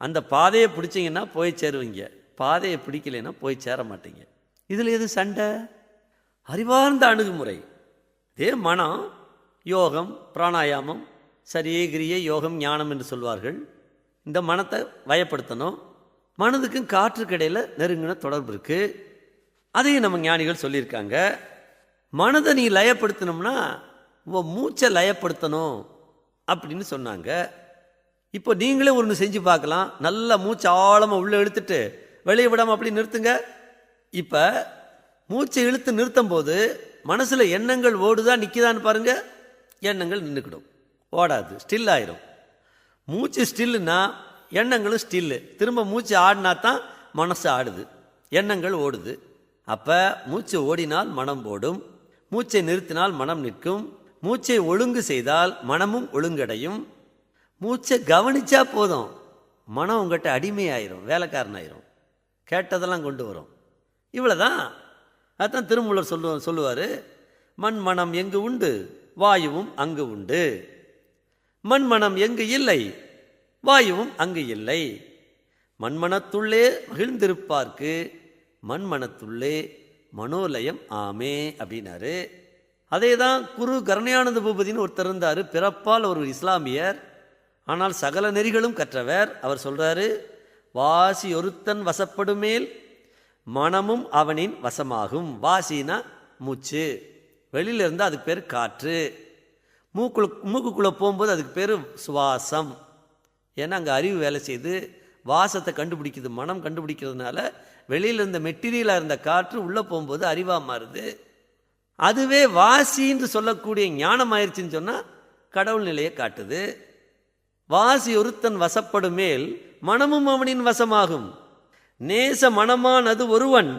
அந்த பாதையை பிடிச்சிங்கன்னா போய் சேருவீங்க, பாதையை பிடிக்கலைன்னா போய் சேர மாட்டீங்க. இதில் எது சண்டை? அறிவார்ந்த அணுகுமுறை. இதே மனம், யோகம், பிராணாயாமம், சரியே கிரியை யோகம் ஞானம் என்று சொல்வார்கள். இந்த மனத்தை வயப்படுத்தணும். மனதுக்கும் காற்றுக்கு இடையில் நெருங்கின தொடர்பு இருக்குது. அதையும் நம்ம ஞானிகள் சொல்லியிருக்காங்க. மனதை நீ லயப்படுத்தணும்னா உன் மூச்சை லயப்படுத்தணும். அப்படின்னு சொன்னாங்க. இப்போ நீங்களே ஒன்று செஞ்சு பார்க்கலாம். நல்லா மூச்சு ஆழமாக உள்ளே இழுத்துட்டு வெளியே விடாமல் அப்படி நிறுத்துங்க. இப்போ மூச்சை இழுத்து நிறுத்தும் போது மனசில் எண்ணங்கள் ஓடுதா நிற்கிதான்னு பாருங்க. எண்ணங்கள் நின்றுக்கிடும், ஓடாது, ஸ்டில் ஆயிரும். மூச்சு ஸ்டில்லுன்னா எண்ணங்களும் ஸ்டில்லு. திரும்ப மூச்சு ஆடினா தான் மனசு ஆடுது, எண்ணங்கள் ஓடுது. அப்போ மூச்சு ஓடினால் மனம் ஓடும், மூச்சை நிறுத்தினால் மனம் நிற்கும். மூச்சை ஒழுங்கு செய்தால் மனமும் ஒழுங்கடையும். மூச்சை கவனிச்சா போதும், மனம் உங்கள்கிட்ட அடிமையாயிரும், வேலைக்காரனாயிரும், கேட்டதெல்லாம் கொண்டு வரும். இவ்வளோதான். அதுதான் திருமூலர் சொல்லுவார், மண் மனம் எங்கு உண்டு வாயுவும் அங்கு உண்டு. மண் மனம் எங்கு இல்லை வாயுவும் அங்கு இல்லை. மண்மனத்துள்ளே மகிழ்ந்திருப்பார்க்கு மண்மனத்துள்ளே மனோலயம் ஆமே அப்படின்னாரு. அதே தான் குரு கருணையானந்த பூபதினு ஒருத்தர் இருந்தார். பிறப்பால் ஒரு இஸ்லாமியர், ஆனால் சகல நெறிகளும் கற்றவர். அவர் சொல்றாரு, வாசி ஒருத்தன் வசப்படுமேல் மனமும் அவனின் வசமாகும். வாசினா மூச்சு, வெளியில இருந்தால் அதுக்கு பேர் காற்று. மூக்குக்குள்ளே போகும்போது அதுக்கு பேர் சுவாசம். ஏன்னா அங்கே அறிவு வேலை செய்து வாசத்தை கண்டுபிடிக்குது, மனம் கண்டுபிடிக்கிறதுனால வெளியில் இருந்த மெட்டீரியலாக இருந்த காற்று உள்ளே போகும்போது அறிவாக மாறுது. அதுவே வாசின்னு சொல்லக்கூடிய ஞானம் ஆயிடுச்சுன்னு சொன்னால் கடவுள் நிலையை காட்டுது. வாசி ஒருத்தன் வசப்படும் மேல் மனமும் அவனின் வசமாகும். நேச மனமானது ஒருவன்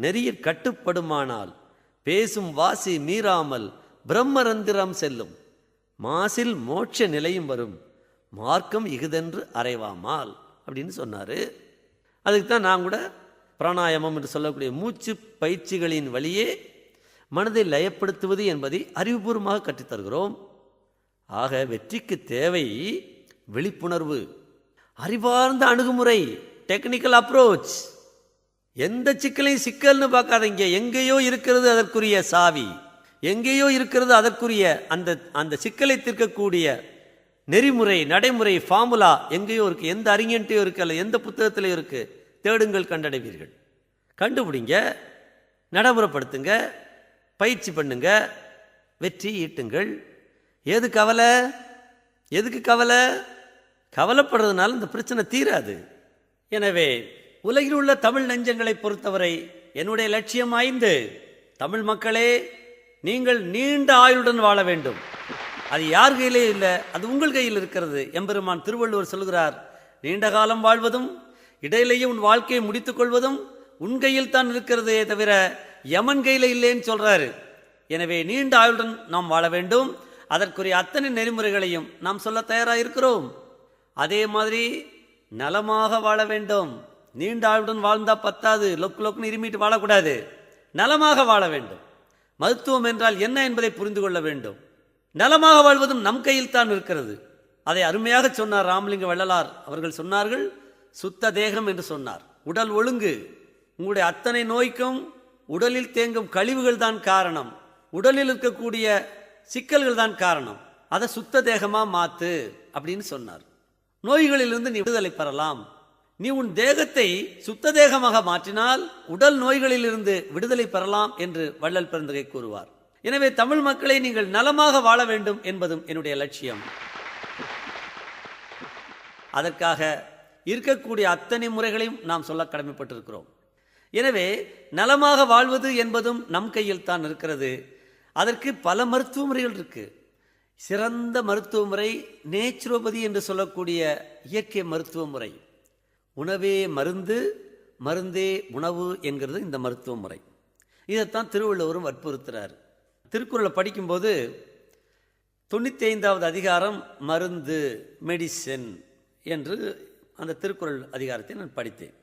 நெறியில் கட்டுப்படுமானால் பேசும் வாசி மீறாமல் பிரம்மரந்திரம் செல்லும். மாசில் மோட்ச நிலையும் வரும், மார்க்கம் இகுதென்று அறைவாமால் அப்படின்னு சொன்னார். அதுக்கு தான் நான் கூட பிராணாயாமம் என்று சொல்லக்கூடிய மூச்சு பயிற்சிகளின் வழியே மனதை லயப்படுத்துவது என்பதை அறிவுபூர்வமாக கற்றுத்தருகிறோம். ஆக வெற்றிக்கு தேவை விழிப்புணர்வு, அறிவார்ந்த அணுகுமுறை, டெக்னிக்கல் அப்ரோச். எந்த சிக்கலையும் சிக்கல்னு பார்க்காதீங்க. எங்கேயோ இருக்கிறது அதற்குரிய சாவி, எங்கேயோ இருக்கிறது அதற்குரிய அந்த சிக்கலை தீர்க்கக்கூடிய நெறிமுறை, நடைமுறை, ஃபார்முலா எங்கேயோ இருக்கு. எந்த அறிஞன்ட்டையோ இருக்கு, அல்ல எந்த புத்தகத்திலையும் இருக்கு. தேடுங்கள், கண்டடைவீர்கள். கண்டுபிடிங்க, நடைமுறைப்படுத்துங்க, பயிற்சி பண்ணுங்க, வெற்றி ஈட்டுங்கள். எது கவலை? எதுக்கு கவலை? கவலைப்படுறதுனால இந்த பிரச்சனை தீராது. எனவே உலகில் உள்ள தமிழ் நெஞ்சங்களை பொறுத்தவரை என்னுடைய லட்சியம் 5. தமிழ் மக்களே, நீங்கள் நீண்ட ஆயுளுடன் வாழ வேண்டும். அது யார் கையிலே இல்லை, அது உங்கள் கையில் இருக்கிறது. எம்பெருமான் திருவள்ளுவர் சொல்கிறார், நீண்ட காலம் வாழ்வதும் இடையிலேயே உன் வாழ்க்கையை முடித்துக் கொள்வதும் உன் கையில் தான் இருக்கிறதே தவிர யமன் கையில் இல்லைன்னு சொல்றாரு. எனவே நீண்ட ஆயுளுடன் நாம் வாழ வேண்டும். அதற்குரிய அத்தனை நெறிமுறைகளையும் நாம் சொல்ல தயாராக இருக்கிறோம். அதே மாதிரி நலமாக வாழ வேண்டும். நீண்ட ஆயுளுடன் வாழ்ந்தா பத்தாது, லொக்குன்னு இருமிட்டு வாழக்கூடாது. நலமாக வாழ வேண்டும். மருத்துவம் என்றால் என்ன என்பதை புரிந்து கொள்ள வேண்டும். நலமாக வாழ்வதும் நம் கையில் தான் இருக்கிறது. அதை அருமையாக சொன்னார் ராமலிங்க வள்ளலார் அவர்கள். சொன்னார்கள், சுத்த தேகம் என்று சொன்னார். உடல் ஒழுங்கு. உங்களுடைய அத்தனை நோய்க்கும் உடலில் தேங்கும் கழிவுகள் தான் காரணம், உடலில் இருக்கக்கூடிய சிக்கல்கள் தான் காரணம். அதை சுத்த தேகமா மாத்து அப்படின்னு சொன்னார். நோய்களிலிருந்து நீ விடுதலை பெறலாம். நீ உன் தேகத்தை சுத்த தேகமாக மாற்றினால் உடல் நோய்களிலிருந்து விடுதலை பெறலாம் என்று வள்ளல் பெருந்தகை கூறுவார். எனவே தமிழ் மக்களை நீங்கள் நலமாக வாழ வேண்டும் என்பதும் என்னுடைய லட்சியம். அதற்காக இருக்கக்கூடிய அத்தனை முறைகளையும் நாம் சொல்ல கடமைப்பட்டிருக்கிறோம். எனவே நலமாக வாழ்வது என்பதும் நம் கையில் தான் இருக்கிறது. அதற்கு பல மருத்துவ முறைகள் இருக்கு. சிறந்த மருத்துவ முறை நேச்சுரோபதி என்று சொல்லக்கூடிய இயற்கை மருத்துவ முறை. உணவே மருந்து, மருந்தே உணவு என்கிறது இந்த மருத்துவ முறை. இதைத்தான் திருவள்ளுவரும் வற்புறுத்துறார். திருக்குறளை படிக்கும்போது 95வது அதிகாரம் மருந்து, மெடிசன் என்று அந்த திருக்குறள் அதிகாரத்தை நான் படித்தேன்.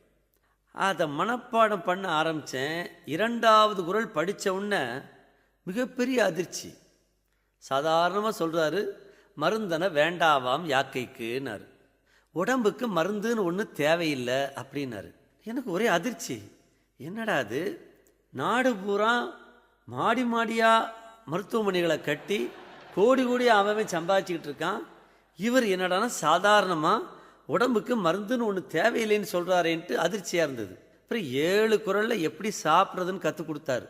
அதை மனப்பாடம் பண்ண ஆரம்பித்தேன். 2வது குறள் படித்த உடனே மிகப்பெரிய அதிர்ச்சி. சாதாரணமாக சொல்கிறாரு, மருந்தன வேண்டாவாம் யாக்கைக்குன்னாரு. உடம்புக்கு மருந்துன்னு ஒன்று தேவையில்லை அப்படின்னாரு. எனக்கு ஒரே அதிர்ச்சி. என்னடா அது, நாடு பூரா மாடி மாடியாக மருத்துவமனைகளை கட்டி கோடி கோடி அவன் சம்பாதிச்சுக்கிட்டு இருக்கான். இவர் என்னடானா சாதாரணமாக உடம்புக்கு மருந்துன்னு ஒன்று தேவையில்லைன்னு சொல்கிறாரேன்ட்டு அதிர்ச்சியாக இருந்தது. அப்புறம் 7 குறளில் எப்படி சாப்பிட்றதுன்னு கற்றுக் கொடுத்தாரு.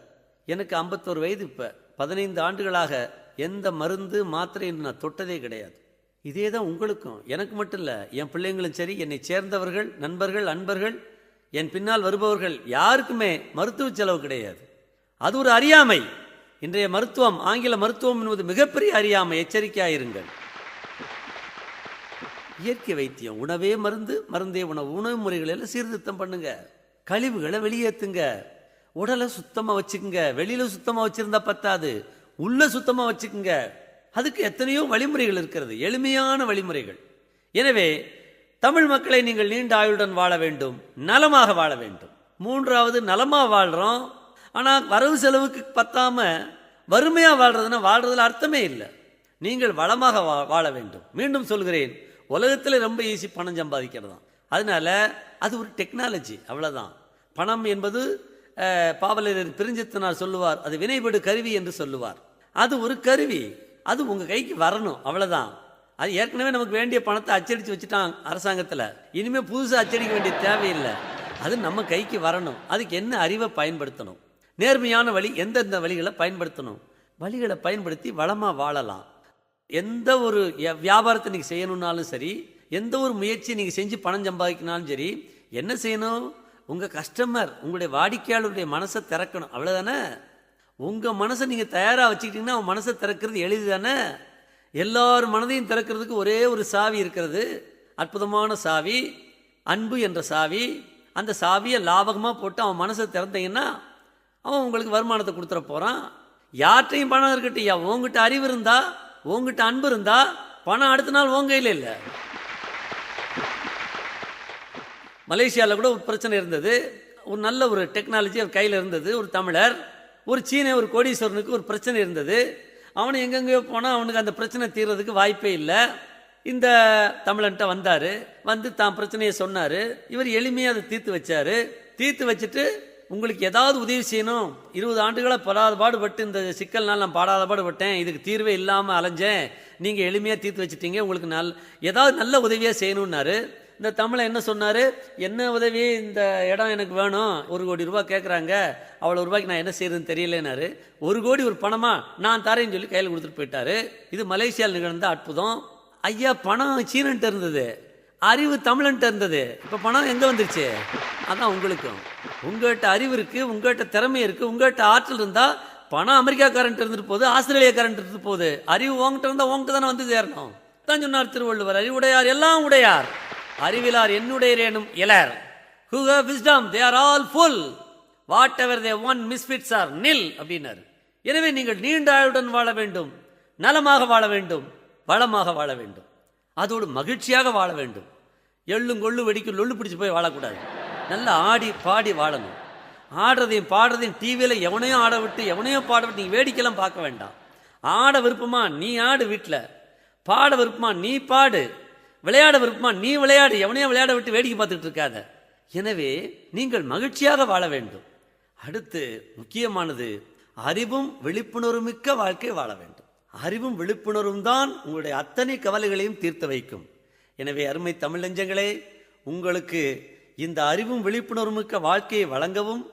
எனக்கு 51 வயது. இப்போ 15 ஆண்டுகளாக எந்த மருந்து மாத்திரை என்று நான் தொட்டதே கிடையாது. இதே தான் உங்களுக்கும். எனக்கு மட்டும் இல்லை, என் பிள்ளைங்களும் சரி, என்னை சேர்ந்தவர்கள், நண்பர்கள், அன்பர்கள், என் பின்னால் வருபவர்கள் யாருக்குமே மருத்துவ செலவு கிடையாது. அது ஒரு அறியாமை. இன்றைய மருத்துவம், ஆங்கில மருத்துவம் என்பது மிகப்பெரிய அறியாமை. எச்சரிக்கையாயிருங்கள். இயற்கை வைத்தியம், உணவே மருந்து, மருந்தே உணவு. உணவு முறைகளில் சீர்திருத்தம் பண்ணுங்க, கழிவுகளை வெளியேற்றுங்க, உடலை சுத்தமாக வச்சுக்குங்க. வெளியில சுத்தமாக வச்சிருந்தா பத்தாது, உள்ள சுத்தமாக வச்சுக்குங்க. அதுக்கு எத்தனையோ வழிமுறைகள் இருக்கிறது, எளிமையான வழிமுறைகள். எனவே தமிழ் மக்களை நீங்கள் நீண்ட ஆயுளுடன் வாழ வேண்டும், நலமாக வாழ வேண்டும். மூன்றாவது, நலமாக வாழ்கிறோம், ஆனால் வரவு செலவுக்கு பத்தாம வறுமையாக வாழ்றதுன்னா வாழ்றதுல அர்த்தமே இல்லை. நீங்கள் வளமாக வாழ வேண்டும். மீண்டும் சொல்கிறேன், உலகத்தில் ரொம்ப ஈஸி பணம் சம்பாதிக்கிறது தான். அதனால அது ஒரு டெக்னாலஜி, அவ்வளோதான். பணம் என்பது பாவலர் பிரிஞ்சித்தனார் சொல்லுவார், அது வினைபடு கருவி என்று சொல்லுவார். அது ஒரு கருவி, அது உங்கள் கைக்கு வரணும், அவ்வளோதான். அது ஏற்கனவே நமக்கு வேண்டிய பணத்தை அச்சடித்து வச்சுட்டாங்க அரசாங்கத்தில், இனிமேல் புதுசாக அச்சடிக்க வேண்டிய தேவையில்லை. அது நம்ம கைக்கு வரணும். அதுக்கு என்ன அறிவை பயன்படுத்தணும், நேர்மையான வழி, எந்தெந்த வழிகளை பயன்படுத்தணும், வழிகளை பயன்படுத்தி வளமாக வாழலாம். எந்த ஒரு வியாபாரத்தை நீங்கள் செய்யணுன்னாலும் சரி, எந்த ஒரு முயற்சியை நீங்கள் செஞ்சு பணம் சம்பாதிக்கினாலும் சரி, என்ன செய்யணும், உங்கள் கஸ்டமர், உங்களுடைய வாடிக்கையாளருடைய மனசை திறக்கணும், அவ்வளோதானே. உங்கள் மனசை நீங்கள் தயாராக வச்சுக்கிட்டீங்கன்னா அவன் மனசை திறக்கிறது எளிது தானே. எல்லாரும் மனதையும் திறக்கிறதுக்கு ஒரே ஒரு சாவி இருக்கிறது, அற்புதமான சாவி, அன்பு என்ற சாவி. அந்த சாவியை லாபகமாக போட்டு அவன் மனசை திறந்தீங்கன்னா அவன் உங்களுக்கு வருமானத்தை கொடுத்துட போகிறான். யார்கிட்டையும் பணம் இருக்கட்டையா, உங்ககிட்ட அறிவு இருந்தா, உங்ககிட்ட அன்பு இருந்தா பணம் அடுத்த நாள் உங்க கையில் இல்லை. மலேசியாவில் கூட ஒரு பிரச்சனை இருந்தது. ஒரு நல்ல ஒரு டெக்னாலஜி அவர் கையில் இருந்தது. ஒரு தமிழர், ஒரு சீன, ஒரு கோடீஸ்வரனுக்கு ஒரு பிரச்சனை இருந்தது. அவனை எங்கெங்கேயோ போனால் அவனுக்கு அந்த பிரச்சனை தீர்றதுக்கு வாய்ப்பே இல்லை. இந்த தமிழன்ட்ட வந்தார், வந்து தான் பிரச்சனையை சொன்னார். இவர் எளிமையாக அதை தீர்த்து வச்சார். தீர்த்து வச்சுட்டு, உங்களுக்கு ஏதாவது உதவி செய்யணும், 20 ஆண்டுகளாக படாத பாடுபட்டு இந்த சிக்கல்னால் நான் பாடாத பாடுபட்டேன், இதுக்கு தீர்வே இல்லாமல் அலைஞ்சேன், நீங்கள் எளிமையாக தீர்த்து வச்சுட்டீங்க, உங்களுக்கு ஏதாவது நல்ல உதவியாக செய்யணும்னாரு. இந்த தமிழை என்ன சொன்னார், என்ன உதவி, இந்த இடம் எனக்கு வேணும், 1 கோடி ரூபா கேட்குறாங்க, அவ்வளோ ரூபாய்க்கு நான் என்ன செய்யறதுன்னு தெரியலனாரு. 1 கோடி ஒரு பணமா, நான் தரேன்னு சொல்லி கையில் கொடுத்துட்டு போயிட்டாரு. இது மலேசியாவில் நிகழ்ந்த அற்புதம். ஐயா, பணம் சீனன்ட்டு இருந்தது, அறிவு தமிழன்ட்டு இருந்தது. இப்போ பணம் எங்கே வந்துருச்சு? அதான் உங்களுக்கும். உங்கள்கிட்ட அறிவு இருக்குது, உங்கள்கிட்ட திறமை இருக்குது, உங்கள்கிட்ட ஆற்றல் இருந்தால் பணம் அமெரிக்காக்காரன்ட்டு இருந்துட்டு போகுது, ஆஸ்திரேலியாக்காரன்ட்டு இருந்துட்டு போகுது. அறிவு உங்ககிட்ட இருந்தால் உங்ககிட்ட தானே வந்து சேரணும். தான் சொன்னார் திருவள்ளுவர், அறிவுடையார் எல்லாம் உடையார், அறிவிலார் என்னுடையரேனும் இலர். Who have wisdom, they are all full. Whatever they want misfits are nil அப்படின்னாரு. எனவே நீங்கள் நீண்ட ஆயுளுடன் வாழ வேண்டும், நலமாக வாழ வேண்டும், வளமாக வாழ வேண்டும், அதோடு மகிழ்ச்சியாக வாழ வேண்டும். எள்ளும் கொள்ளு வெடிக்கும் லொள்ளு பிடிச்சி போய் வாழக்கூடாது. நல்லா ஆடி பாடி வாழணும். ஆடுறதையும் பாடுறதையும் டிவியில் எவனையும் ஆட விட்டு எவனையும் பாட விட்டு நீங்கள் வேடிக்கையெல்லாம் பார்க்க வேண்டாம். ஆட விருப்பமா நீ ஆடு, வீட்டில் பாட விருப்பமா நீ பாடு, விளையாட விருப்பமா நீ விளையாடு, எவனையும் விளையாட விட்டு வேடிக்கை பார்த்துட்டு இருக்காத. எனவே நீங்கள் மகிழ்ச்சியாக வாழ வேண்டும். அடுத்து முக்கியமானது, அறிவும் விழிப்புணர்வு மிக்க வாழ்க்கை வாழ வேண்டும். அறிவும் விழிப்புணர்வும் தான் உங்களுடைய அத்தனை கவலைகளையும் தீர்த்து வைக்கும். எனவே அருமை தமிழ் நெஞ்சங்களே, உங்களுக்கு இந்த அறிவும் விழிப்புணர்வு மிக்க வாழ்க்கையை வழங்கவும்,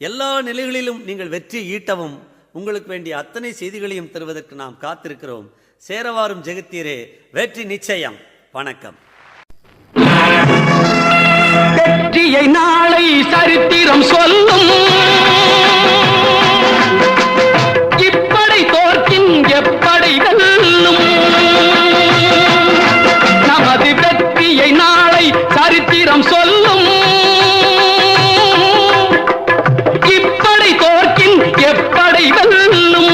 எல்லா நிலைகளிலும் நீங்கள் வெற்றியை ஈட்டவும் உங்களுக்கு வேண்டிய அத்தனை செய்திகளையும் தருவதற்கு நாம் காத்திருக்கிறோம். சேரவாரும் ஜெகத்தீரே, வெற்றி நிச்சயம். வணக்கம். வெற்றியை நாளை சரித்திரம் சொல்லும், இப்படை தோற்கின் எப்படை வெல்லும். நமது வெற்றியை நாளை சரித்திரம் சொல்லும், இப்படை தோற்கின் எப்படை வெல்லும்.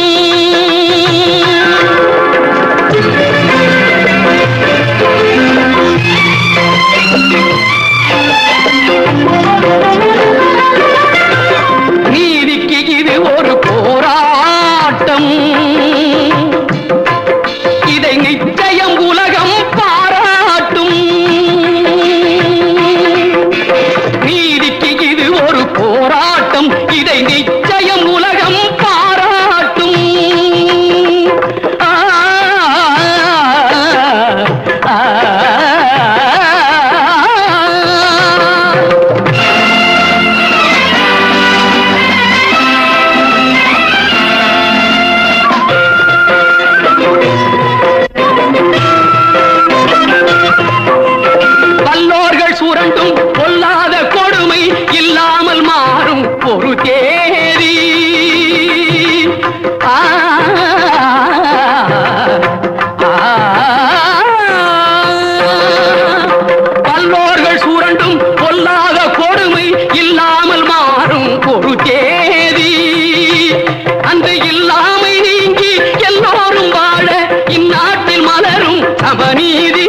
நவநீதி.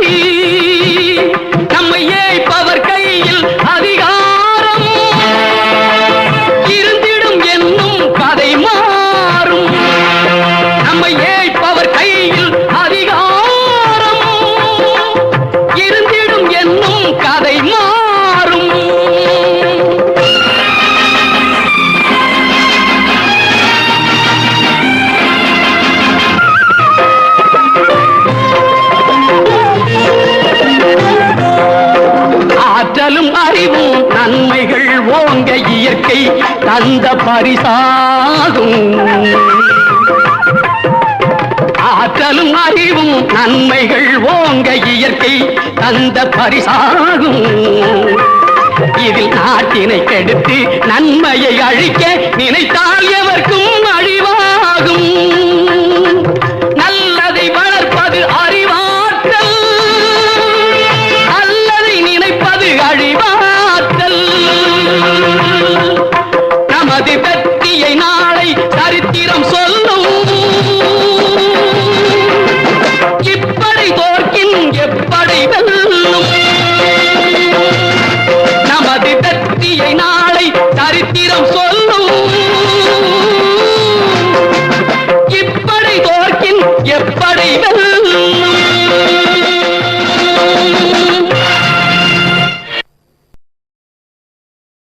நம்மை ஏய்ப்பவர் கையில் அதிகாரம் இருந்திடும் என்னும் கதை மாறும். நம்மை ஏய்ப்பவர் கையில் அதிகாரம் இருந்திடும் என்னும் கதை மாறும். ஆற்றலும் அறிவும் நன்மைகள் ஓங்க இயற்கை தந்த பரிசாகும். ஆற்றலும் அறிவும் நன்மைகள் ஓங்க இயற்கை தந்த பரிசாகும். இதில் நாட்டினை கெடுத்து நன்மையை அழிக்க நினைத்தால் எவர்க்கும் அழிவாகும்.